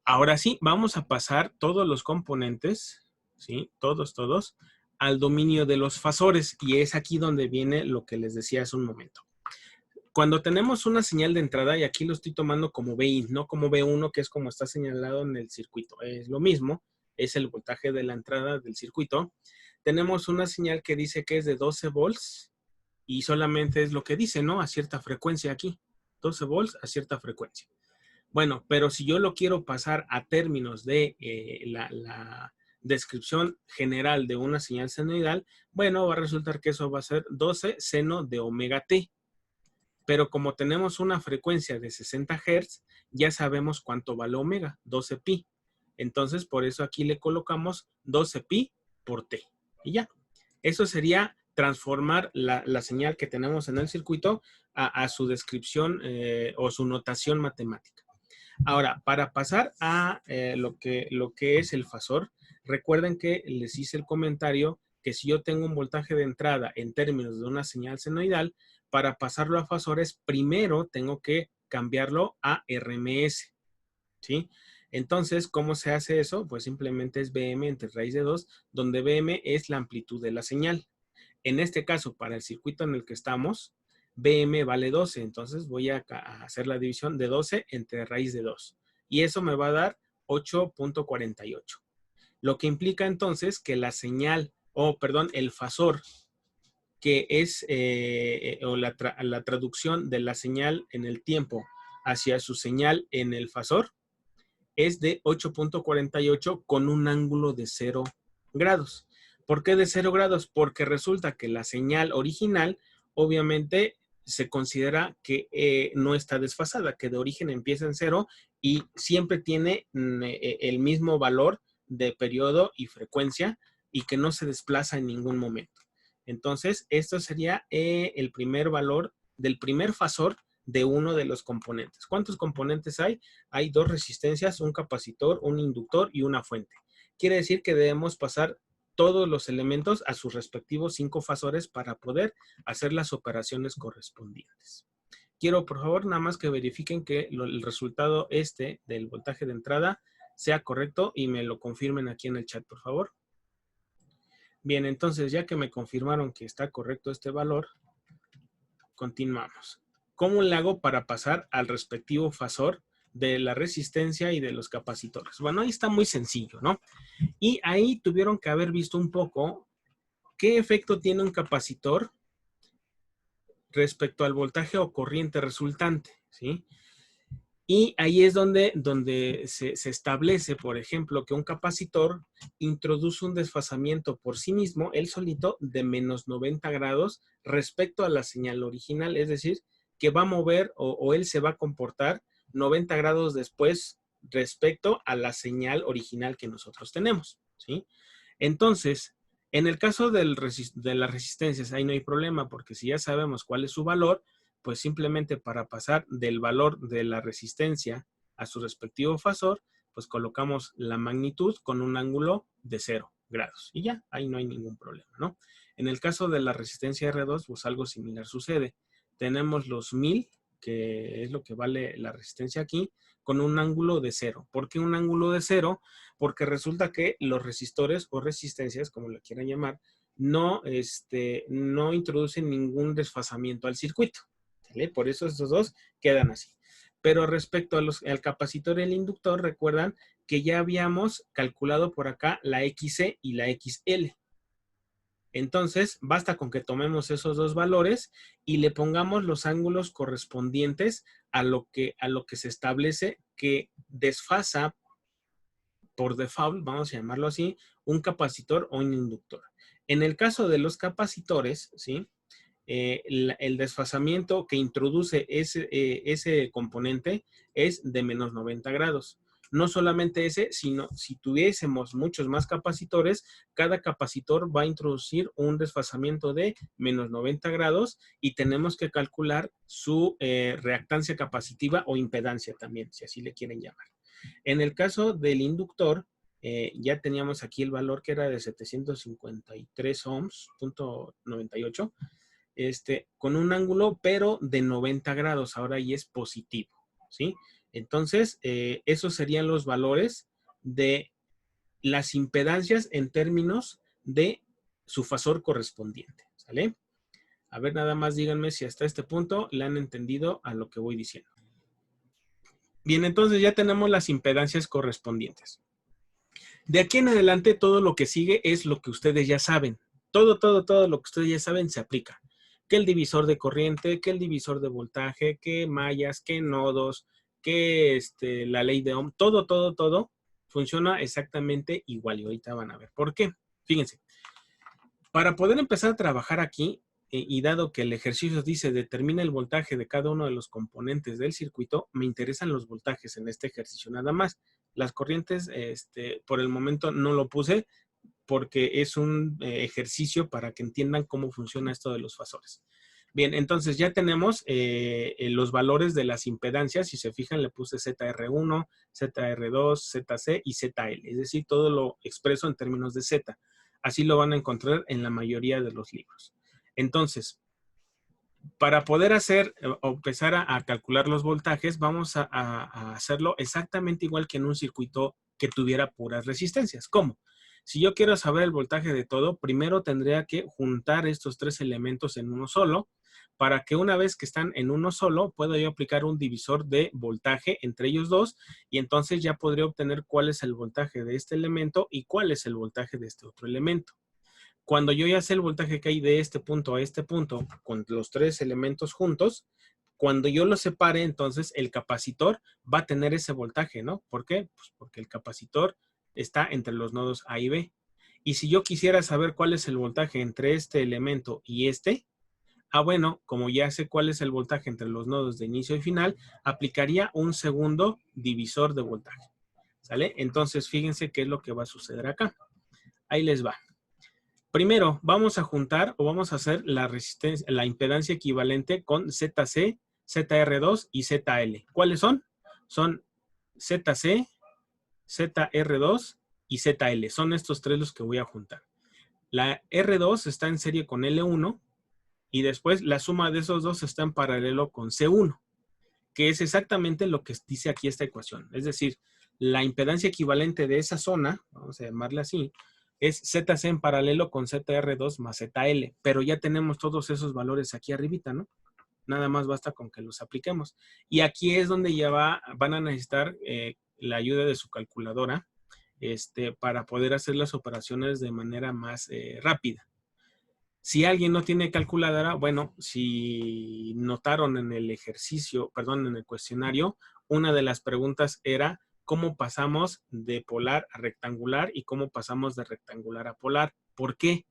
Ahora sí, vamos a pasar todos los componentes, ¿sí? Todos, al dominio de los fasores, y es aquí donde viene lo que les decía hace un momento. Cuando tenemos una señal de entrada, y aquí lo estoy tomando como VIN, no como V1, que es como está señalado en el circuito. Es lo mismo, es el voltaje de la entrada del circuito. Tenemos una señal que dice que es de 12 volts y solamente es lo que dice, ¿no? A cierta frecuencia aquí. 12 volts a cierta frecuencia. Bueno, pero si yo lo quiero pasar a términos de la descripción general de una señal senoidal, bueno, va a resultar que eso va a ser 12 seno de omega t. Pero como tenemos una frecuencia de 60 Hz, ya sabemos cuánto vale omega, 12 pi. Entonces, por eso aquí le colocamos 12 pi por t. Y ya. Eso sería transformar la señal que tenemos en el circuito a su descripción o su notación matemática. Ahora, para pasar a lo que es el fasor, recuerden que les hice el comentario que si yo tengo un voltaje de entrada en términos de una señal senoidal, para pasarlo a fasores, primero tengo que cambiarlo a RMS, ¿sí? Entonces, ¿cómo se hace eso? Pues simplemente es Vm entre raíz de 2, donde Vm es la amplitud de la señal. En este caso, para el circuito en el que estamos, Vm vale 12, entonces voy a hacer la división de 12 entre raíz de 2. Y eso me va a dar 8.48. Lo que implica entonces que la señal, el fasor, que es la traducción de la señal en el tiempo hacia su señal en el fasor, es de 8.48 con un ángulo de 0 grados. ¿Por qué de 0 grados? Porque resulta que la señal original, obviamente, se considera que no está desfasada, que de origen empieza en 0 y siempre tiene el mismo valor de periodo y frecuencia y que no se desplaza en ningún momento. Entonces, esto sería el primer valor del primer fasor de uno de los componentes. ¿Cuántos componentes hay? Hay 2 resistencias, un capacitor, un inductor y una fuente. Quiere decir que debemos pasar todos los elementos a sus respectivos 5 fasores para poder hacer las operaciones correspondientes. Quiero, por favor, nada más que verifiquen que el resultado del voltaje de entrada sea correcto y me lo confirmen aquí en el chat, por favor. Bien, entonces ya que me confirmaron que está correcto este valor, continuamos. ¿Cómo le hago para pasar al respectivo fasor de la resistencia y de los capacitores? Bueno, ahí está muy sencillo, ¿no? Y ahí tuvieron que haber visto un poco qué efecto tiene un capacitor respecto al voltaje o corriente resultante, ¿sí? Y ahí es donde se establece, por ejemplo, que un capacitor introduce un desfasamiento por sí mismo, él solito, de menos 90 grados respecto a la señal original. Es decir, que va a mover o él se va a comportar 90 grados después respecto a la señal original que nosotros tenemos, ¿sí? Entonces, en el caso de las resistencias, ahí no hay problema, porque si ya sabemos cuál es su valor, pues simplemente para pasar del valor de la resistencia a su respectivo fasor, pues colocamos la magnitud con un ángulo de 0 grados. Y ya, ahí no hay ningún problema, ¿no? En el caso de la resistencia R2, pues algo similar sucede. Tenemos los 1000, que es lo que vale la resistencia aquí, con un ángulo de 0. ¿Por qué un ángulo de 0? Porque resulta que los resistores o resistencias, como lo quieran llamar, no introducen ningún desfasamiento al circuito. ¿Vale? Por eso estos dos quedan así. Pero respecto al capacitor y el inductor, recuerdan que ya habíamos calculado por acá la XC y la XL. Entonces, basta con que tomemos esos dos valores y le pongamos los ángulos correspondientes a lo que se establece que desfasa por default, vamos a llamarlo así, un capacitor o un inductor. En el caso de los capacitores, ¿sí? El desfasamiento que introduce ese componente es de menos 90 grados. No solamente ese, sino si tuviésemos muchos más capacitores, cada capacitor va a introducir un desfasamiento de menos 90 grados y tenemos que calcular su reactancia capacitiva o impedancia también, si así le quieren llamar. En el caso del inductor, ya teníamos aquí el valor que era de 753 ohms, punto 98, con un ángulo, pero de 90 grados, ahora ya es positivo, ¿sí? Entonces, esos serían los valores de las impedancias en términos de su fasor correspondiente, ¿sale? A ver, nada más díganme si hasta este punto le han entendido a lo que voy diciendo. Bien, entonces ya tenemos las impedancias correspondientes. De aquí en adelante, todo lo que sigue es lo que ustedes ya saben. Todo lo que ustedes ya saben se aplica. Que el divisor de corriente, que el divisor de voltaje, que mallas, que nodos, que la ley de Ohm, todo funciona exactamente igual. Y ahorita van a ver por qué. Fíjense, para poder empezar a trabajar aquí, y dado que el ejercicio dice determina el voltaje de cada uno de los componentes del circuito, me interesan los voltajes en este ejercicio nada más. Las corrientes, por el momento no lo puse porque es un ejercicio para que entiendan cómo funciona esto de los fasores. Bien, entonces ya tenemos los valores de las impedancias. Si se fijan, le puse ZR1, ZR2, ZC y ZL. Es decir, todo lo expreso en términos de Z. Así lo van a encontrar en la mayoría de los libros. Entonces, para poder hacer o empezar a calcular los voltajes, vamos a hacerlo exactamente igual que en un circuito que tuviera puras resistencias. ¿Cómo? Si yo quiero saber el voltaje de todo, primero tendría que juntar estos tres elementos en uno solo, para que una vez que están en uno solo, pueda yo aplicar un divisor de voltaje entre ellos dos, y entonces ya podría obtener cuál es el voltaje de este elemento y cuál es el voltaje de este otro elemento. Cuando yo ya sé el voltaje que hay de este punto a este punto, con los tres elementos juntos, cuando yo los separe, entonces el capacitor va a tener ese voltaje, ¿no? ¿Por qué? Pues porque el capacitor está entre los nodos A y B. Y si yo quisiera saber cuál es el voltaje entre este elemento y este, bueno, como ya sé cuál es el voltaje entre los nodos de inicio y final, aplicaría un segundo divisor de voltaje, ¿sale? Entonces, fíjense qué es lo que va a suceder acá. Ahí les va. Primero, vamos a juntar o vamos a hacer la resistencia, la impedancia equivalente con ZC, ZR2 y ZL. ¿Cuáles son? Son ZC, ZR2 y ZL. Son estos tres los que voy a juntar. La R2 está en serie con L1 y después la suma de esos dos está en paralelo con C1, que es exactamente lo que dice aquí esta ecuación. Es decir, la impedancia equivalente de esa zona, vamos a llamarla así, es ZC en paralelo con ZR2 más ZL, pero ya tenemos todos esos valores aquí arribita, ¿no? Nada más basta con que los apliquemos. Y aquí es donde ya van a necesitar la ayuda de su calculadora para poder hacer las operaciones de manera más rápida. Si alguien no tiene calculadora, bueno, si notaron en el ejercicio, perdón, en el cuestionario, una de las preguntas era cómo pasamos de polar a rectangular y cómo pasamos de rectangular a polar. ¿Por qué?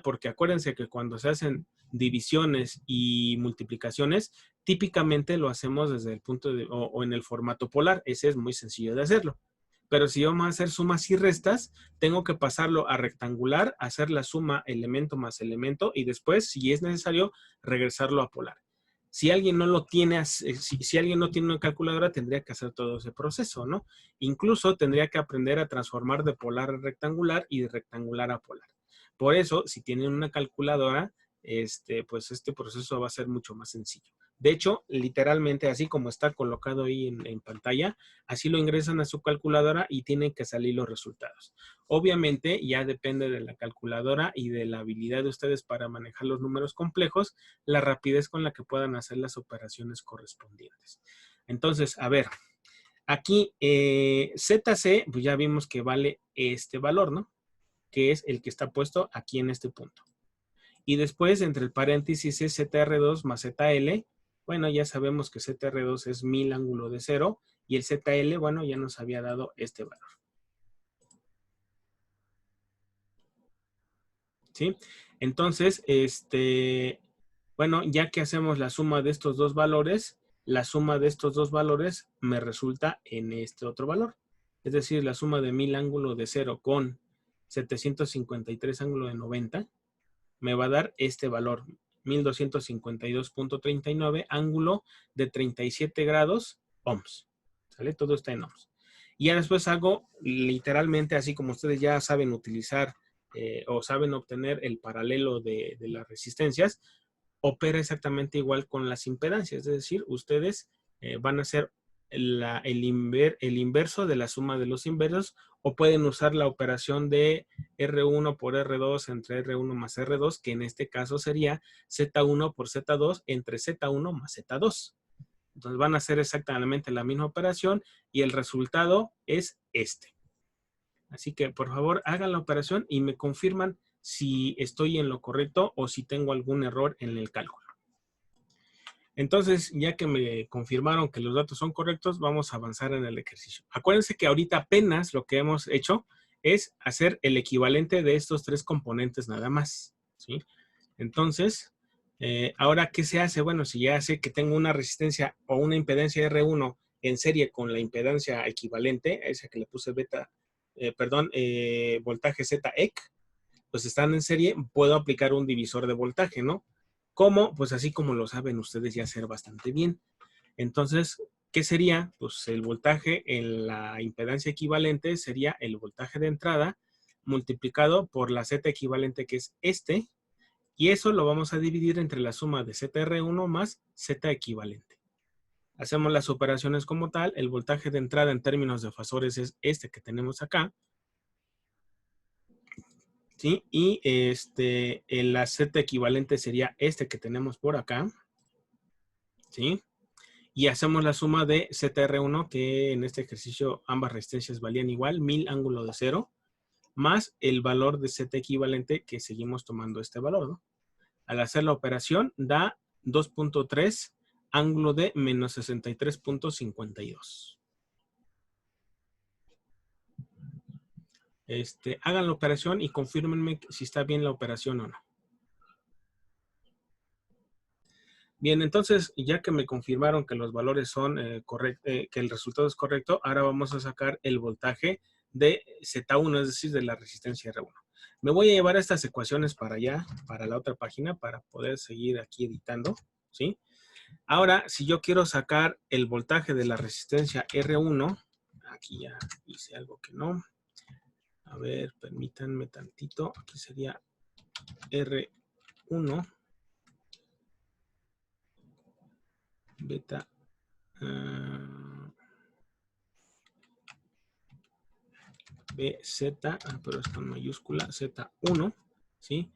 Porque acuérdense que cuando se hacen divisiones y multiplicaciones, típicamente lo hacemos desde el punto de, o en el formato polar. Ese es muy sencillo de hacerlo. Pero si vamos a hacer sumas y restas, tengo que pasarlo a rectangular, hacer la suma elemento más elemento y después, si es necesario, regresarlo a polar. Si alguien no lo tiene, si alguien no tiene una calculadora, tendría que hacer todo ese proceso, ¿no? Incluso tendría que aprender a transformar de polar a rectangular y de rectangular a polar. Por eso, si tienen una calculadora, pues este proceso va a ser mucho más sencillo. De hecho, literalmente, así como está colocado ahí en pantalla, así lo ingresan a su calculadora y tienen que salir los resultados. Obviamente, ya depende de la calculadora y de la habilidad de ustedes para manejar los números complejos, la rapidez con la que puedan hacer las operaciones correspondientes. Entonces, a ver, aquí ZC, pues ya vimos que vale este valor, ¿no? que es el que está puesto aquí en este punto. Y después, entre el paréntesis es ZR2 más ZL. Bueno, ya sabemos que ZR2 es 1000 ángulo de 0 y el ZL, bueno, ya nos había dado este valor. ¿Sí? Entonces, bueno, ya que hacemos la suma de estos dos valores, la suma de estos dos valores me resulta en este otro valor. Es decir, la suma de 1000 ángulo de 0 con 753 ángulo de 90 me va a dar este valor, 1252.39 ángulo de 37 grados ohms. ¿Sale? Todo está en ohms. Y ya después hago literalmente, así como ustedes ya saben utilizar o saben obtener el paralelo de las resistencias, opera exactamente igual con las impedancias. Es decir, ustedes van a hacer el inverso de la suma de los inversos, o pueden usar la operación de R1 por R2 entre R1 más R2, que en este caso sería Z1 por Z2 entre Z1 más Z2. Entonces van a hacer exactamente la misma operación y el resultado es este. Así que por favor hagan la operación y me confirman si estoy en lo correcto o si tengo algún error en el cálculo. Entonces, ya que me confirmaron que los datos son correctos, vamos a avanzar en el ejercicio. Acuérdense que ahorita apenas lo que hemos hecho es hacer el equivalente de estos tres componentes nada más, ¿sí? Entonces, ahora, ¿qué se hace? Bueno, si ya sé que tengo una resistencia o una impedancia R1 en serie con la impedancia equivalente, a esa que le puse voltaje ZEC, pues están en serie, puedo aplicar un divisor de voltaje, ¿no? ¿Cómo? Pues así como lo saben ustedes ya hacer bastante bien. Entonces, ¿qué sería? Pues el voltaje en la impedancia equivalente sería el voltaje de entrada multiplicado por la Z equivalente, que es este, y eso lo vamos a dividir entre la suma de ZR1 más Z equivalente. Hacemos las operaciones como tal. El voltaje de entrada en términos de fasores es este que tenemos acá, ¿sí? Y la Z equivalente sería este que tenemos por acá, ¿sí? Y hacemos la suma de ZR1, que en este ejercicio ambas resistencias valían igual, 1000 ángulo de 0, más el valor de Z equivalente, que seguimos tomando este valor, ¿no? Al hacer la operación da 2.3 ángulo de menos 63.52. Hagan la operación y confírmenme si está bien la operación o no. Bien, entonces, ya que me confirmaron que los valores son correctos, que el resultado es correcto, ahora vamos a sacar el voltaje de Z1, es decir, de la resistencia R1. Me voy a llevar estas ecuaciones para allá, para la otra página, para poder seguir aquí editando, ¿sí? Ahora, si yo quiero sacar el voltaje de la resistencia R1, aquí ya hice algo que no. A ver, permítanme tantito. Aquí sería R1 beta BZ, pero está en mayúscula, Z1, ¿sí?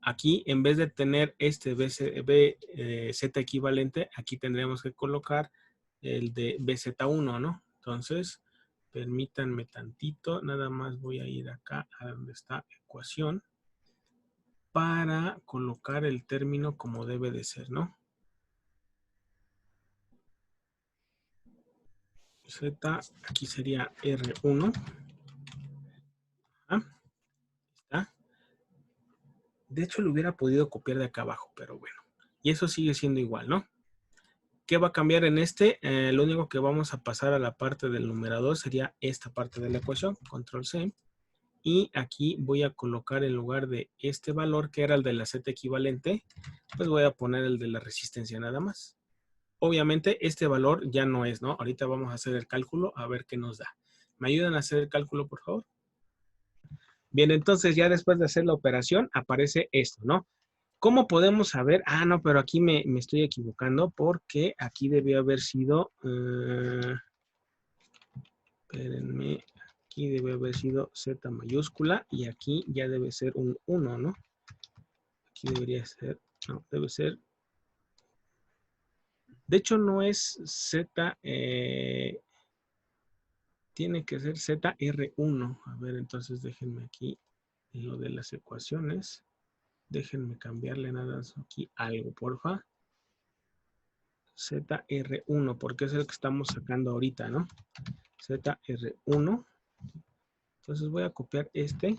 Aquí, en vez de tener este BZ equivalente, aquí tendríamos que colocar el de BZ1, ¿no? Entonces, permítanme tantito, nada más voy a ir acá a donde está ecuación para colocar el término como debe de ser, ¿no? Z, aquí sería R1. ¿Está? De hecho, lo hubiera podido copiar de acá abajo, pero bueno. Y eso sigue siendo igual, ¿no? ¿Qué va a cambiar en este? Lo único que vamos a pasar a la parte del numerador sería esta parte de la ecuación, control C. Y aquí voy a colocar en lugar de este valor, que era el de la Z equivalente, pues voy a poner el de la resistencia nada más. Obviamente este valor ya no es, ¿no? Ahorita vamos a hacer el cálculo a ver qué nos da. ¿Me ayudan a hacer el cálculo, por favor? Bien, entonces ya después de hacer la operación aparece esto, ¿no? ¿Cómo podemos saber? Ah, no, pero aquí me estoy equivocando porque aquí debió haber sido... espérenme. Aquí debe haber sido Z mayúscula y aquí ya debe ser un 1, ¿no? Aquí debería ser... No, debe ser... De hecho, no es Z... tiene que ser ZR1. A ver, entonces déjenme aquí en lo de las ecuaciones. Déjenme cambiarle nada más aquí algo, porfa. ZR1, porque es el que estamos sacando ahorita, ¿no? ZR1. Entonces voy a copiar este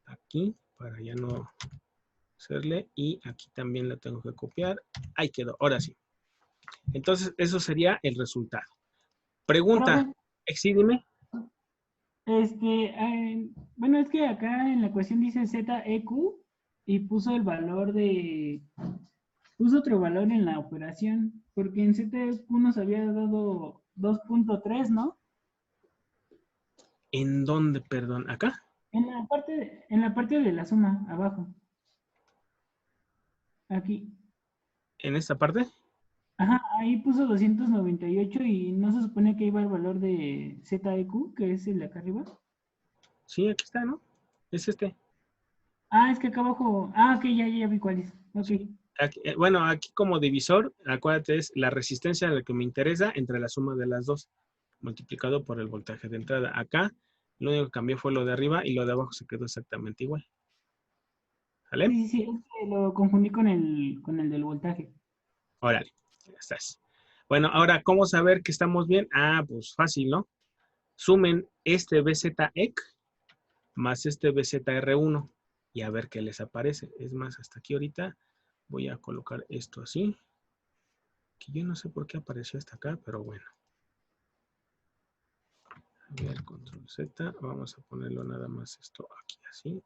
aquí para ya no hacerle. Y aquí también la tengo que copiar. Ahí quedó, ahora sí. Entonces eso sería el resultado. Pregunta, Profe, sí, dime. bueno, es que acá en la cuestión dice ZEQ y puso el valor puso otro valor en la operación, porque en ZEQ nos había dado 2.3, ¿no? ¿En dónde, perdón? ¿Acá? En la parte de la suma, abajo. Aquí. ¿En esta parte? Ajá, ahí puso 298 y no se supone que iba el valor de ZEQ, que es el de acá arriba. Sí, aquí está, ¿no? Es este. Ah, es que acá abajo. Ah, ok, ya vi cuál es. Ok. Sí. Aquí, bueno, aquí como divisor, acuérdate, es la resistencia a la que me interesa entre la suma de las dos, multiplicado por el voltaje de entrada. Acá, lo único que cambió fue lo de arriba y lo de abajo se quedó exactamente igual. ¿Vale? Sí, es que lo confundí con el del voltaje. Órale, ya estás. Bueno, ahora, ¿cómo saber que estamos bien? Ah, pues fácil, ¿no? Sumen este BZEC más este BZR1 y a ver qué les aparece. Es más, hasta aquí ahorita voy a colocar esto así, que yo no sé por qué apareció hasta acá, pero bueno. A ver, control Z, vamos a ponerlo nada más esto aquí así.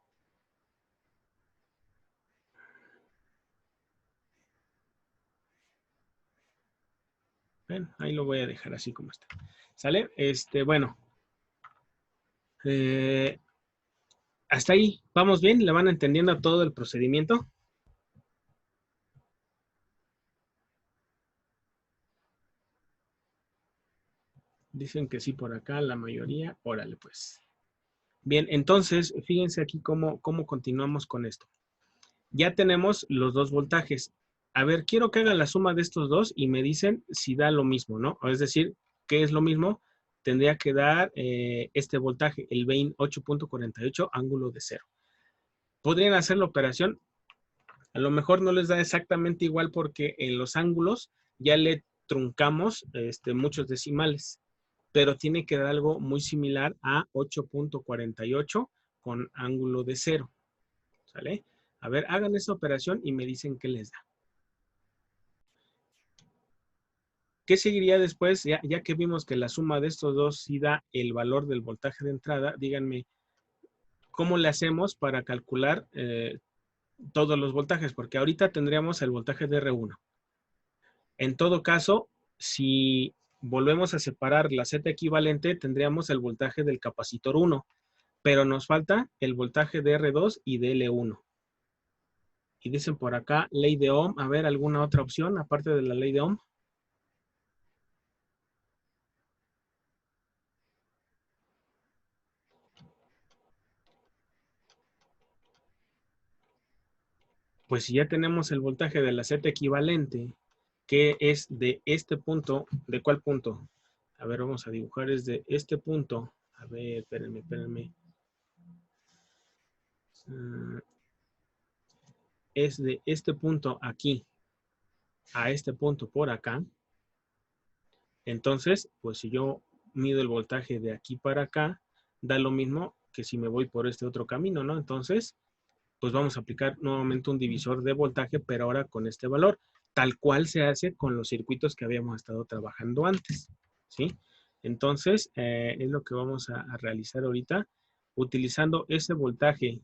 Ven, ahí lo voy a dejar así como está. ¿Sale? Bueno. Hasta ahí, ¿vamos bien? ¿Le van entendiendo todo el procedimiento? Dicen que sí por acá, la mayoría. Órale, pues. Bien, entonces, fíjense aquí cómo continuamos con esto. Ya tenemos los dos voltajes. A ver, quiero que hagan la suma de estos dos y me dicen si da lo mismo, ¿no? Es decir, ¿qué es lo mismo? Tendría que dar este voltaje, el 28.48 ángulo de cero. ¿Podrían hacer la operación? A lo mejor no les da exactamente igual porque en los ángulos ya le truncamos muchos decimales, pero tiene que dar algo muy similar a 8.48 con ángulo de cero. ¿Sale? A ver, hagan esa operación y me dicen qué les da. ¿Qué seguiría después? Ya que vimos que la suma de estos dos sí da el valor del voltaje de entrada, díganme, ¿cómo le hacemos para calcular todos los voltajes? Porque ahorita tendríamos el voltaje de R1. En todo caso, si volvemos a separar la Z equivalente, tendríamos el voltaje del capacitor 1, pero nos falta el voltaje de R2 y de L1. Y dicen por acá, ley de Ohm. A ver, ¿alguna otra opción aparte de la ley de Ohm? Pues si ya tenemos el voltaje de la Z equivalente, que es de este punto, ¿de cuál punto? A ver, vamos a dibujar desde este punto. A ver, espérenme. Es de este punto aquí a este punto por acá. Entonces, pues si yo mido el voltaje de aquí para acá, da lo mismo que si me voy por este otro camino, ¿no? Entonces, pues vamos a aplicar nuevamente un divisor de voltaje, pero ahora con este valor, tal cual se hace con los circuitos que habíamos estado trabajando antes, ¿sí? Entonces, es lo que vamos a realizar ahorita, utilizando ese voltaje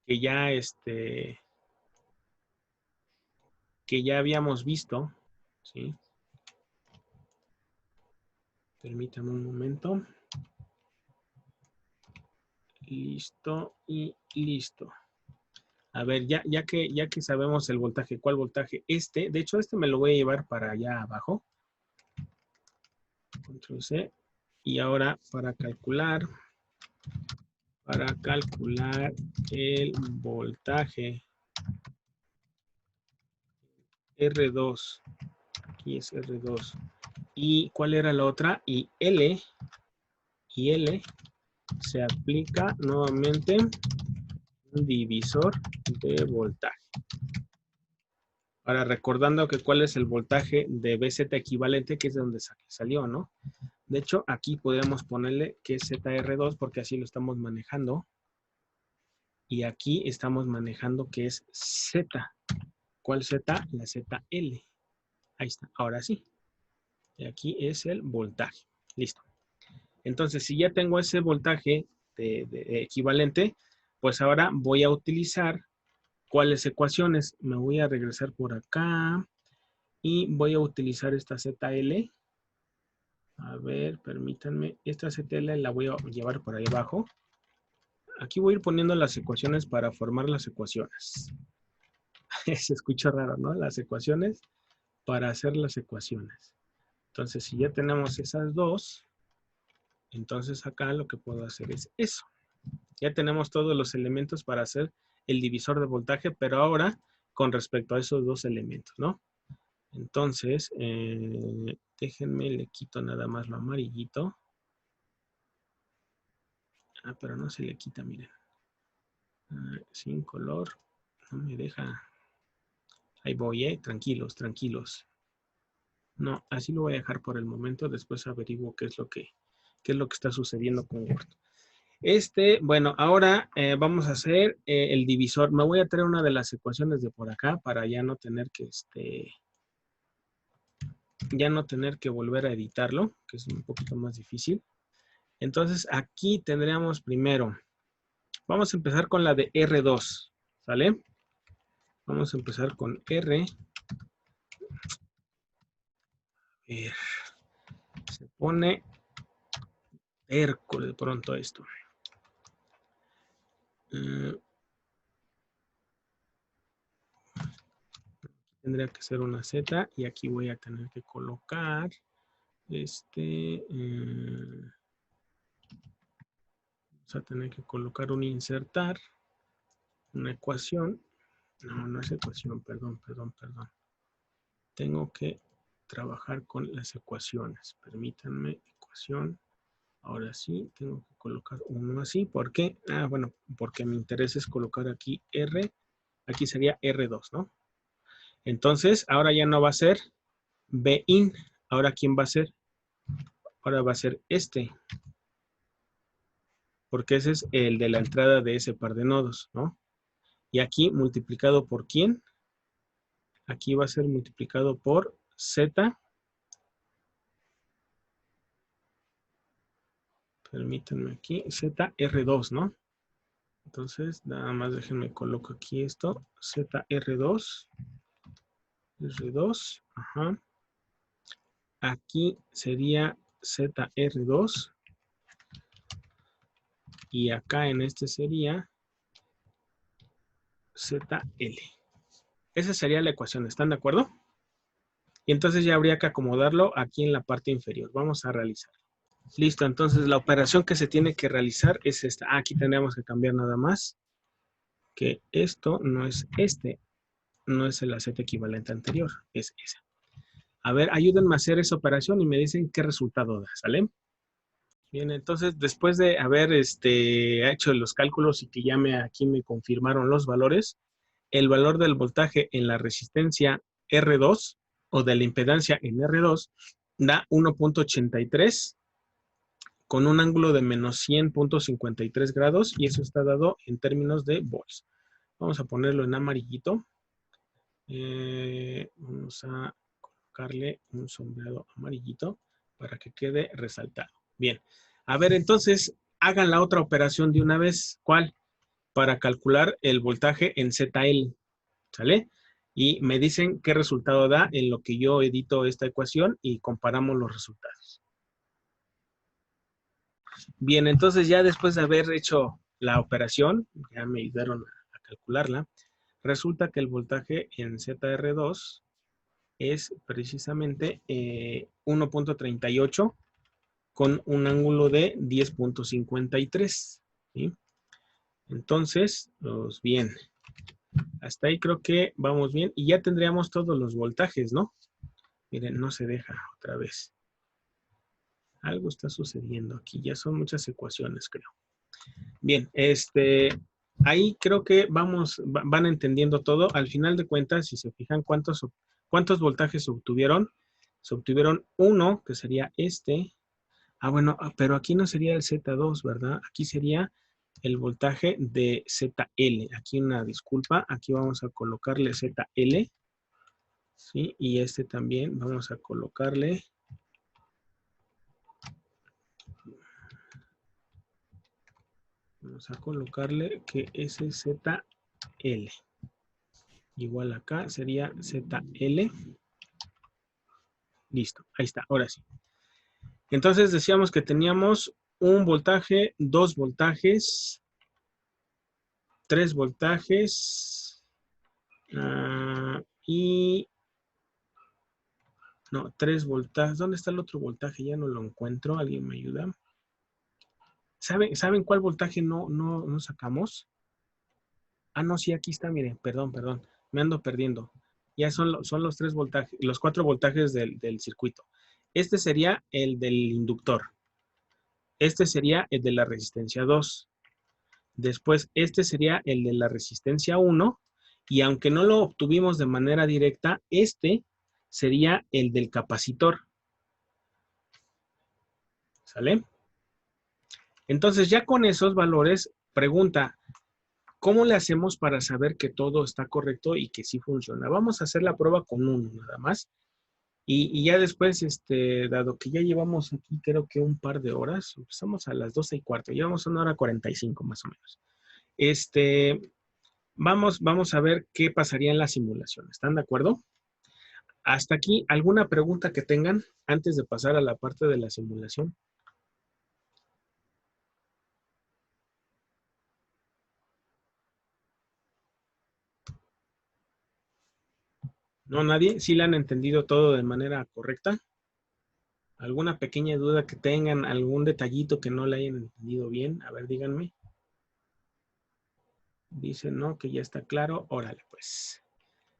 que ya habíamos visto, ¿sí? Permítame un momento. Listo y listo. A ver, ya que sabemos el voltaje, ¿cuál voltaje? De hecho, me lo voy a llevar para allá abajo. Control C. Y ahora para calcular el voltaje R2. Aquí es R2. ¿Y cuál era la otra? Y L se aplica nuevamente un divisor de voltaje. Ahora, recordando que cuál es el voltaje de BZ equivalente, que es de donde salió, ¿no? De hecho, aquí podemos ponerle que es ZR2 porque así lo estamos manejando. Y aquí estamos manejando que es Z. ¿Cuál Z? La ZL. Ahí está, ahora sí. Y aquí es el voltaje. Listo. Entonces, si ya tengo ese voltaje de equivalente, pues ahora voy a utilizar ¿cuáles ecuaciones? Me voy a regresar por acá y voy a utilizar esta ZL. A ver, permítanme. Esta ZL la voy a llevar por ahí abajo. Aquí voy a ir poniendo las ecuaciones para formar las ecuaciones. Se escucha raro, ¿no? Las ecuaciones para hacer las ecuaciones. Entonces, si ya tenemos esas dos, entonces acá lo que puedo hacer es eso. Ya tenemos todos los elementos para hacer el divisor de voltaje, pero ahora con respecto a esos dos elementos, ¿no? Entonces, déjenme, le quito nada más lo amarillito. Ah, pero no se le quita, miren. Sin color, no me deja. Ahí voy, tranquilos, tranquilos. No, así lo voy a dejar por el momento. Después averiguo qué es lo que está sucediendo con Word. Bueno, ahora vamos a hacer el divisor. Me voy a traer una de las ecuaciones de por acá para ya no tener que volver a editarlo, que es un poquito más difícil. Entonces, aquí tendríamos primero, vamos a empezar con la de R2, ¿sale? Vamos a empezar con R. Se pone terco de pronto esto. Tendría que ser una Z y aquí voy a tener que colocar vamos a tener que colocar un insertar, una ecuación. No, no es ecuación, perdón. Tengo que trabajar con las ecuaciones. Permítanme, ecuación. Ahora sí, tengo que colocar uno así. ¿Por qué? Bueno, porque mi interés es colocar aquí R. Aquí sería R2, ¿no? Entonces, ahora ya no va a ser Bin. Ahora, ¿quién va a ser? Ahora va a ser este. Porque ese es el de la entrada de ese par de nodos, ¿no? Y aquí multiplicado por ¿quién? Aquí va a ser multiplicado por Z. Permítanme aquí, ZR2, ¿no? Entonces, nada más déjenme coloco aquí esto, ZR2, R2, ajá. Aquí sería ZR2 y acá en este sería ZL. Esa sería la ecuación, ¿están de acuerdo? Y entonces ya habría que acomodarlo aquí en la parte inferior. Vamos a realizar. Listo, entonces la operación que se tiene que realizar es esta. Aquí tendríamos que cambiar nada más que esto no es no es el Z equivalente anterior, es esa. A ver, ayúdenme a hacer esa operación y me dicen qué resultado da, ¿sale? Bien, entonces después de haber hecho los cálculos y que ya aquí me confirmaron los valores, el valor del voltaje en la resistencia R2 o de la impedancia en R2 da 1.83 con un ángulo de menos 100.53 grados y eso está dado en términos de volts. Vamos a ponerlo en amarillito. Vamos a colocarle un sombreado amarillito para que quede resaltado. Bien, a ver, entonces hagan la otra operación de una vez. ¿Cuál? Para calcular el voltaje en ZL, ¿sale? Y me dicen qué resultado da en lo que yo edito esta ecuación y comparamos los resultados. Bien, entonces ya después de haber hecho la operación, ya me ayudaron a calcularla, resulta que el voltaje en ZR2 es precisamente 1.38 con un ángulo de 10.53. ¿Sí? Entonces, pues bien, hasta ahí creo que vamos bien y ya tendríamos todos los voltajes, ¿no? Miren, no se deja otra vez. Algo está sucediendo aquí, ya son muchas ecuaciones, creo. Bien, ahí creo que van entendiendo todo. Al final de cuentas, si se fijan cuántos voltajes se obtuvieron. Se obtuvieron uno, que sería este. Ah, bueno, pero aquí no sería el Z2, ¿verdad? Aquí sería el voltaje de ZL. Aquí una disculpa, aquí vamos a colocarle ZL, ¿sí? Y este también vamos a colocarle que ese es ZL. Igual acá sería ZL. Listo, ahí está, ahora sí. Entonces decíamos que teníamos un voltaje, 2 voltajes, 3 voltajes y... No, 3 voltajes. ¿Dónde está el otro voltaje? Ya no lo encuentro. ¿Alguien me ayuda? ¿Saben cuál voltaje no sacamos? Ah, no, sí, aquí está, miren. Perdón. Me ando perdiendo. Ya son los 3 voltajes, los 4 voltajes del circuito. Este sería el del inductor. Este sería el de la resistencia 2. Después, este sería el de la resistencia 1. Y aunque no lo obtuvimos de manera directa, este sería el del capacitor. ¿Sale? Entonces, ya con esos valores, pregunta, ¿cómo le hacemos para saber que todo está correcto y que sí funciona? Vamos a hacer la prueba con uno nada más. Y ya después, dado que ya llevamos aquí creo que un par de horas, empezamos a las 12:15, llevamos 1:45 más o menos. Vamos a ver qué pasaría en la simulación. ¿Están de acuerdo? Hasta aquí, ¿alguna pregunta que tengan antes de pasar a la parte de la simulación? ¿No, nadie? ¿Sí le han entendido todo de manera correcta? ¿Alguna pequeña duda que tengan? ¿Algún detallito que no le hayan entendido bien? A ver, díganme. Dicen, no, que ya está claro. Órale, pues.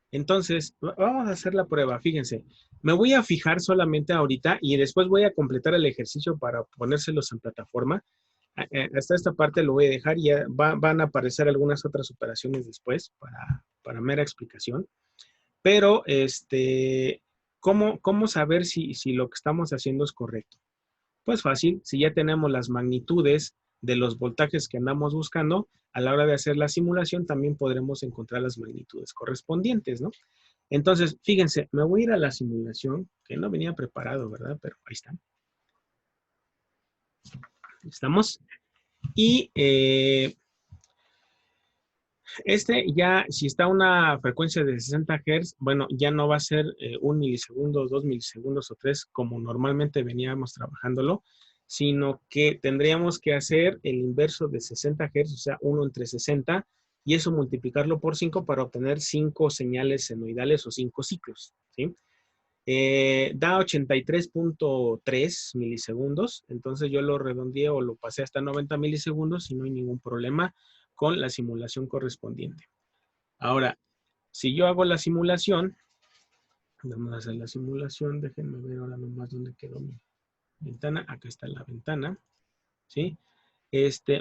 Entonces, vamos a hacer la prueba. Fíjense, me voy a fijar solamente ahorita y después voy a completar el ejercicio para ponérselos en plataforma. Hasta esta parte lo voy a dejar y ya van a aparecer algunas otras operaciones después para mera explicación. Pero, ¿cómo saber si lo que estamos haciendo es correcto? Pues fácil, si ya tenemos las magnitudes de los voltajes que andamos buscando, a la hora de hacer la simulación también podremos encontrar las magnitudes correspondientes, ¿no? Entonces, fíjense, me voy a ir a la simulación, que no venía preparado, ¿verdad? Pero ahí está. Estamos. Y ya, si está a una frecuencia de 60 Hz, bueno, ya no va a ser 1 milisegundo, 2 milisegundos o 3, como normalmente veníamos trabajándolo, sino que tendríamos que hacer el inverso de 60 Hz, o sea, 1 entre 60, y eso multiplicarlo por 5 para obtener 5 señales senoidales o 5 ciclos, ¿sí? Da 83.3 milisegundos, entonces yo lo redondeé o lo pasé hasta 90 milisegundos y no hay ningún problema con la simulación correspondiente. Ahora, si yo hago la simulación, vamos a hacer la simulación, déjenme ver ahora nomás dónde quedó mi ventana, acá está la ventana, ¿sí?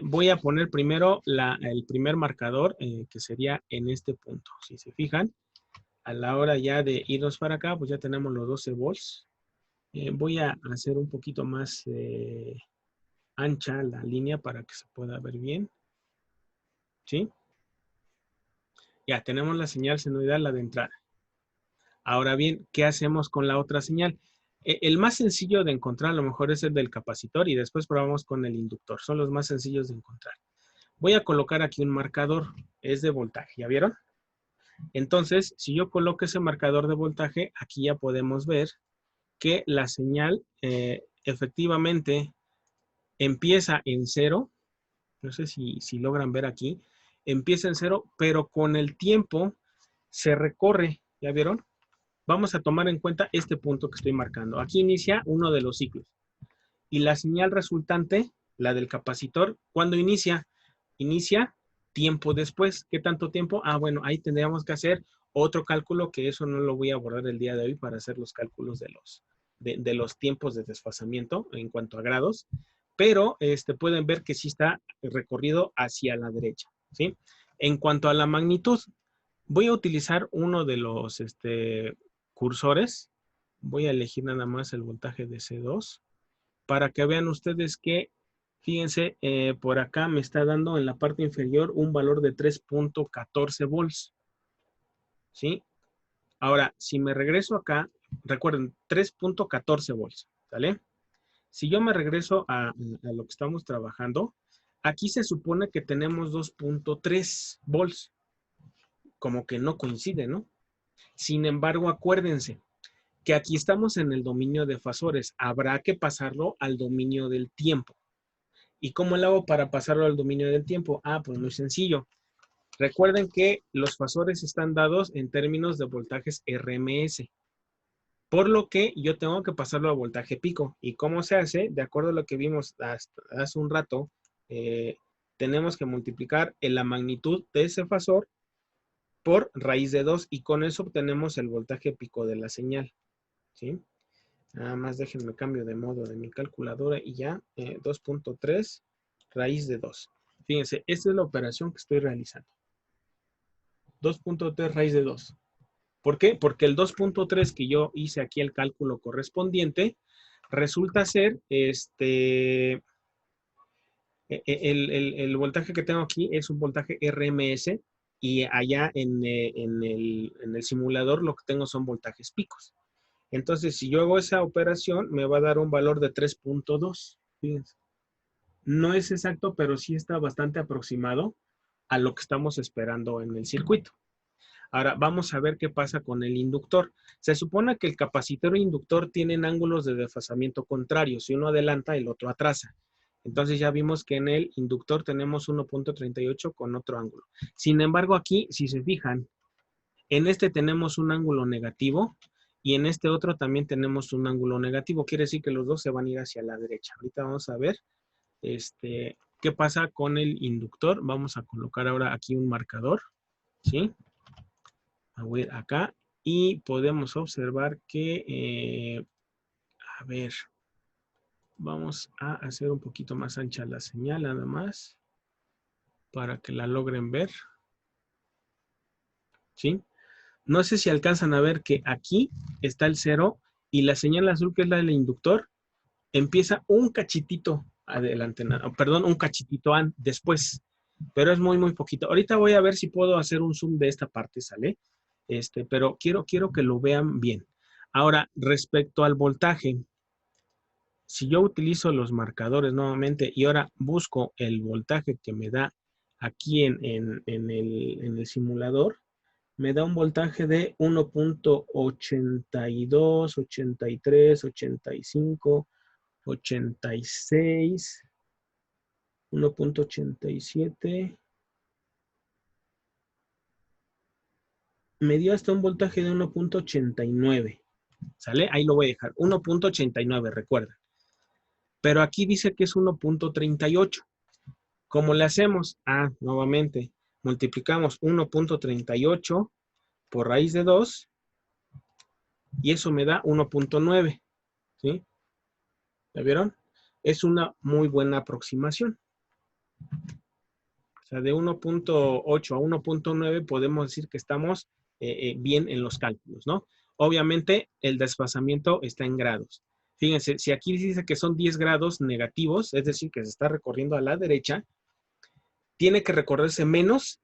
Voy a poner primero el primer marcador, que sería en este punto, si se fijan. A la hora ya de irnos para acá, pues ya tenemos los 12 volts. Voy a hacer un poquito más ancha la línea para que se pueda ver bien. ¿Sí? Ya tenemos la señal senoidal, la de entrada. Ahora bien, ¿qué hacemos con la otra señal? El más sencillo de encontrar a lo mejor es el del capacitor y después probamos con el inductor. Son los más sencillos de encontrar. Voy a colocar aquí un marcador. Es de voltaje, ¿ya vieron? Entonces, si yo coloco ese marcador de voltaje, aquí ya podemos ver que la señal efectivamente empieza en 0. No sé si logran ver aquí. Empieza en 0, pero con el tiempo se recorre. ¿Ya vieron? Vamos a tomar en cuenta este punto que estoy marcando. Aquí inicia uno de los ciclos. Y la señal resultante, la del capacitor, ¿cuándo inicia? Inicia tiempo después. ¿Qué tanto tiempo? Ah, bueno, ahí tendríamos que hacer otro cálculo, que eso no lo voy a abordar el día de hoy para hacer los cálculos de los tiempos de desfasamiento en cuanto a grados. pero pueden ver que sí está recorrido hacia la derecha, ¿sí? En cuanto a la magnitud, voy a utilizar uno de los cursores. Voy a elegir nada más el voltaje de C2 para que vean ustedes que, fíjense, por acá me está dando en la parte inferior un valor de 3.14 volts, ¿sí? Ahora, si me regreso acá, recuerden, 3.14 volts, ¿sale? Si yo me regreso a lo que estamos trabajando, aquí se supone que tenemos 2.3 volts. Como que no coincide, ¿no? Sin embargo, acuérdense que aquí estamos en el dominio de fasores. Habrá que pasarlo al dominio del tiempo. ¿Y cómo lo hago para pasarlo al dominio del tiempo? Ah, pues muy sencillo. Recuerden que los fasores están dados en términos de voltajes RMS. Por lo que yo tengo que pasarlo a voltaje pico. ¿Y cómo se hace? De acuerdo a lo que vimos hace un rato, tenemos que multiplicar en la magnitud de ese fasor por raíz de 2 y con eso obtenemos el voltaje pico de la señal, ¿sí? Nada más déjenme cambio de modo de mi calculadora y ya, 2.3 raíz de 2. Fíjense, esta es la operación que estoy realizando. 2.3 raíz de 2. ¿Por qué? Porque el 2.3 que yo hice aquí el cálculo correspondiente resulta ser el voltaje que tengo aquí es un voltaje RMS y allá en el simulador lo que tengo son voltajes picos. Entonces, si yo hago esa operación, me va a dar un valor de 3.2. Fíjense. No es exacto, pero sí está bastante aproximado a lo que estamos esperando en el circuito. Ahora, vamos a ver qué pasa con el inductor. Se supone que el capacitor e inductor tienen ángulos de desfasamiento contrarios. Si uno adelanta, el otro atrasa. Entonces ya vimos que en el inductor tenemos 1.38 con otro ángulo. Sin embargo, aquí, si se fijan, en este tenemos un ángulo negativo y en este otro también tenemos un ángulo negativo. Quiere decir que los dos se van a ir hacia la derecha. Ahorita vamos a ver qué pasa con el inductor. Vamos a colocar ahora aquí un marcador, ¿sí? A ver acá y podemos observar que, a ver, vamos a hacer un poquito más ancha la señal nada más para que la logren ver, ¿sí? No sé si alcanzan a ver que aquí está el 0 y la señal azul que es la del inductor empieza un cachitito adelante, perdón, un cachitito después, pero es muy, muy poquito. Ahorita voy a ver si puedo hacer un zoom de esta parte, ¿sale? Pero quiero que lo vean bien. Ahora, respecto al voltaje, si yo utilizo los marcadores nuevamente y ahora busco el voltaje que me da aquí en el simulador, me da un voltaje de 1.82, 83, 85, 86, 1.87. Me dio hasta un voltaje de 1.89. ¿Sale? Ahí lo voy a dejar. 1.89, recuerda. Pero aquí dice que es 1.38. ¿Cómo le hacemos? Ah, nuevamente, multiplicamos 1.38 por raíz de 2 y eso me da 1.9. ¿Sí? ¿Ya vieron? Es una muy buena aproximación. O sea, de 1.8 a 1.9 podemos decir que estamos bien en los cálculos, ¿no? Obviamente, el desfasamiento está en grados. Fíjense, si aquí dice que son 10 grados negativos, es decir, que se está recorriendo a la derecha, tiene que recorrerse menos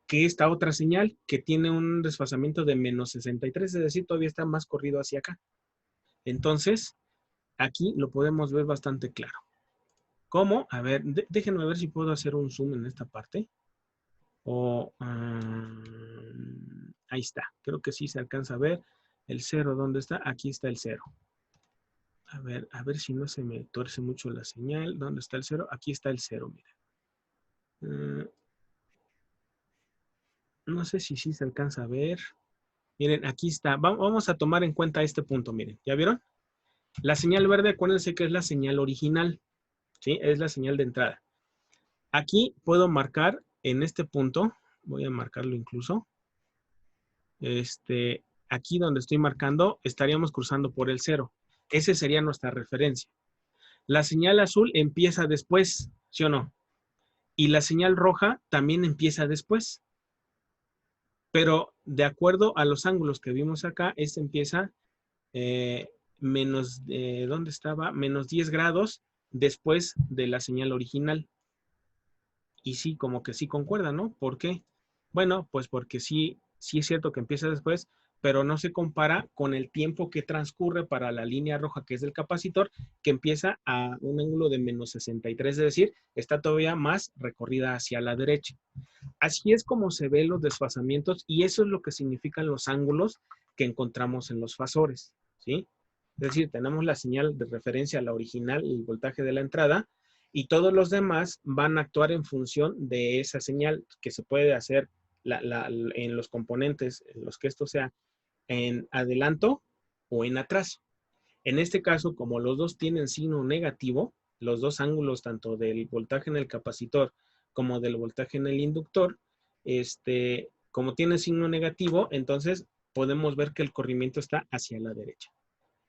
que esta otra señal que tiene un desfasamiento de menos 63, es decir, todavía está más corrido hacia acá. Entonces, aquí lo podemos ver bastante claro. ¿Cómo? A ver, déjenme ver si puedo hacer un zoom en esta parte. Ahí está. Creo que sí se alcanza a ver. El 0, ¿dónde está? Aquí está el 0. A ver si no se me tuerce mucho la señal. ¿Dónde está el 0? Aquí está el 0, miren. No sé si sí se alcanza a ver. Miren, aquí está. Vamos a tomar en cuenta este punto, miren. ¿Ya vieron? La señal verde, acuérdense que es la señal original. ¿Sí? Es la señal de entrada. Aquí puedo marcar en este punto. Voy a marcarlo incluso. Aquí donde estoy marcando, estaríamos cruzando por el 0. Esa sería nuestra referencia. La señal azul empieza después, ¿sí o no? Y la señal roja también empieza después. Pero de acuerdo a los ángulos que vimos acá, este empieza ¿dónde estaba? Menos 10 grados después de la señal original. Y sí, como que sí concuerda, ¿no? ¿Por qué? Bueno, pues porque sí es cierto que empieza después, pero no se compara con el tiempo que transcurre para la línea roja, que es del capacitor, que empieza a un ángulo de menos 63, es decir, está todavía más recorrida hacia la derecha. Así es como se ven los desfasamientos y eso es lo que significan los ángulos que encontramos en los fasores, ¿sí? Es decir, tenemos la señal de referencia a la original, el voltaje de la entrada, y todos los demás van a actuar en función de esa señal que se puede hacer en los componentes, en los que esto sea en adelanto o en atraso. En este caso, como los dos tienen signo negativo, los dos ángulos, tanto del voltaje en el capacitor como del voltaje en el inductor, como tiene signo negativo, entonces podemos ver que el corrimiento está hacia la derecha.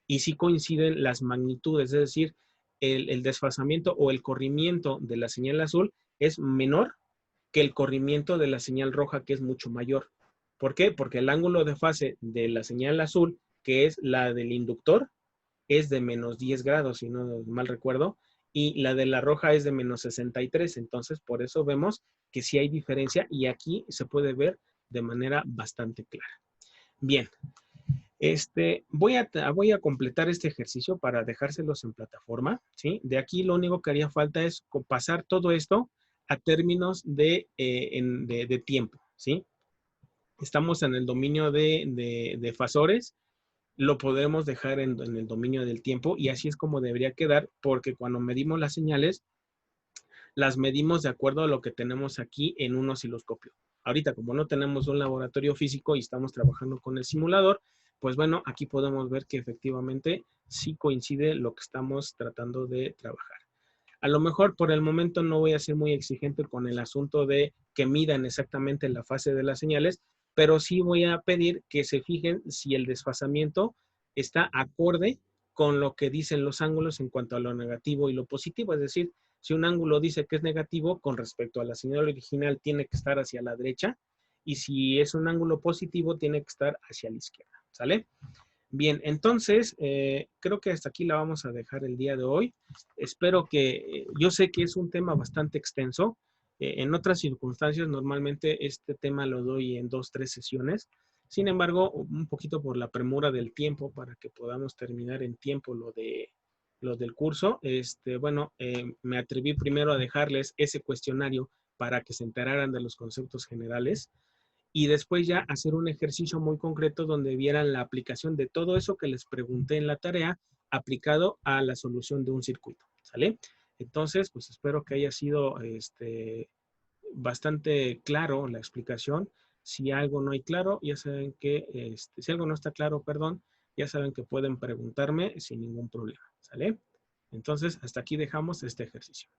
Y sí coinciden las magnitudes, es decir, el desfasamiento o el corrimiento de la señal azul es menor que el corrimiento de la señal roja, que es mucho mayor. ¿Por qué? Porque el ángulo de fase de la señal azul, que es la del inductor, es de menos 10 grados, si no mal recuerdo, y la de la roja es de menos 63. Entonces, por eso vemos que sí hay diferencia y aquí se puede ver de manera bastante clara. Bien, voy a completar este ejercicio para dejárselos en plataforma, ¿sí? De aquí lo único que haría falta es pasar todo esto a términos de tiempo, ¿sí? Estamos en el dominio de fasores, lo podemos dejar en el dominio del tiempo y así es como debería quedar, porque cuando medimos las señales, las medimos de acuerdo a lo que tenemos aquí en un osciloscopio. Ahorita, como no tenemos un laboratorio físico y estamos trabajando con el simulador, pues bueno, aquí podemos ver que efectivamente sí coincide lo que estamos tratando de trabajar. A lo mejor por el momento no voy a ser muy exigente con el asunto de que midan exactamente la fase de las señales, pero sí voy a pedir que se fijen si el desfasamiento está acorde con lo que dicen los ángulos en cuanto a lo negativo y lo positivo. Es decir, si un ángulo dice que es negativo, con respecto a la señal original tiene que estar hacia la derecha, y si es un ángulo positivo tiene que estar hacia la izquierda. ¿Sale? Bien, entonces, creo que hasta aquí la vamos a dejar el día de hoy. Espero que, yo sé que es un tema bastante extenso. En otras circunstancias, normalmente este tema lo doy en 2, 3 sesiones. Sin embargo, un poquito por la premura del tiempo, para que podamos terminar en tiempo lo del curso, bueno, me atreví primero a dejarles ese cuestionario para que se enteraran de los conceptos generales, y después ya hacer un ejercicio muy concreto donde vieran la aplicación de todo eso que les pregunté en la tarea aplicado a la solución de un circuito, ¿sale? Entonces, pues espero que haya sido bastante claro la explicación. Si algo no hay claro, ya saben que, si algo no está claro, perdón, ya saben que pueden preguntarme sin ningún problema, ¿sale? Entonces, hasta aquí dejamos este ejercicio.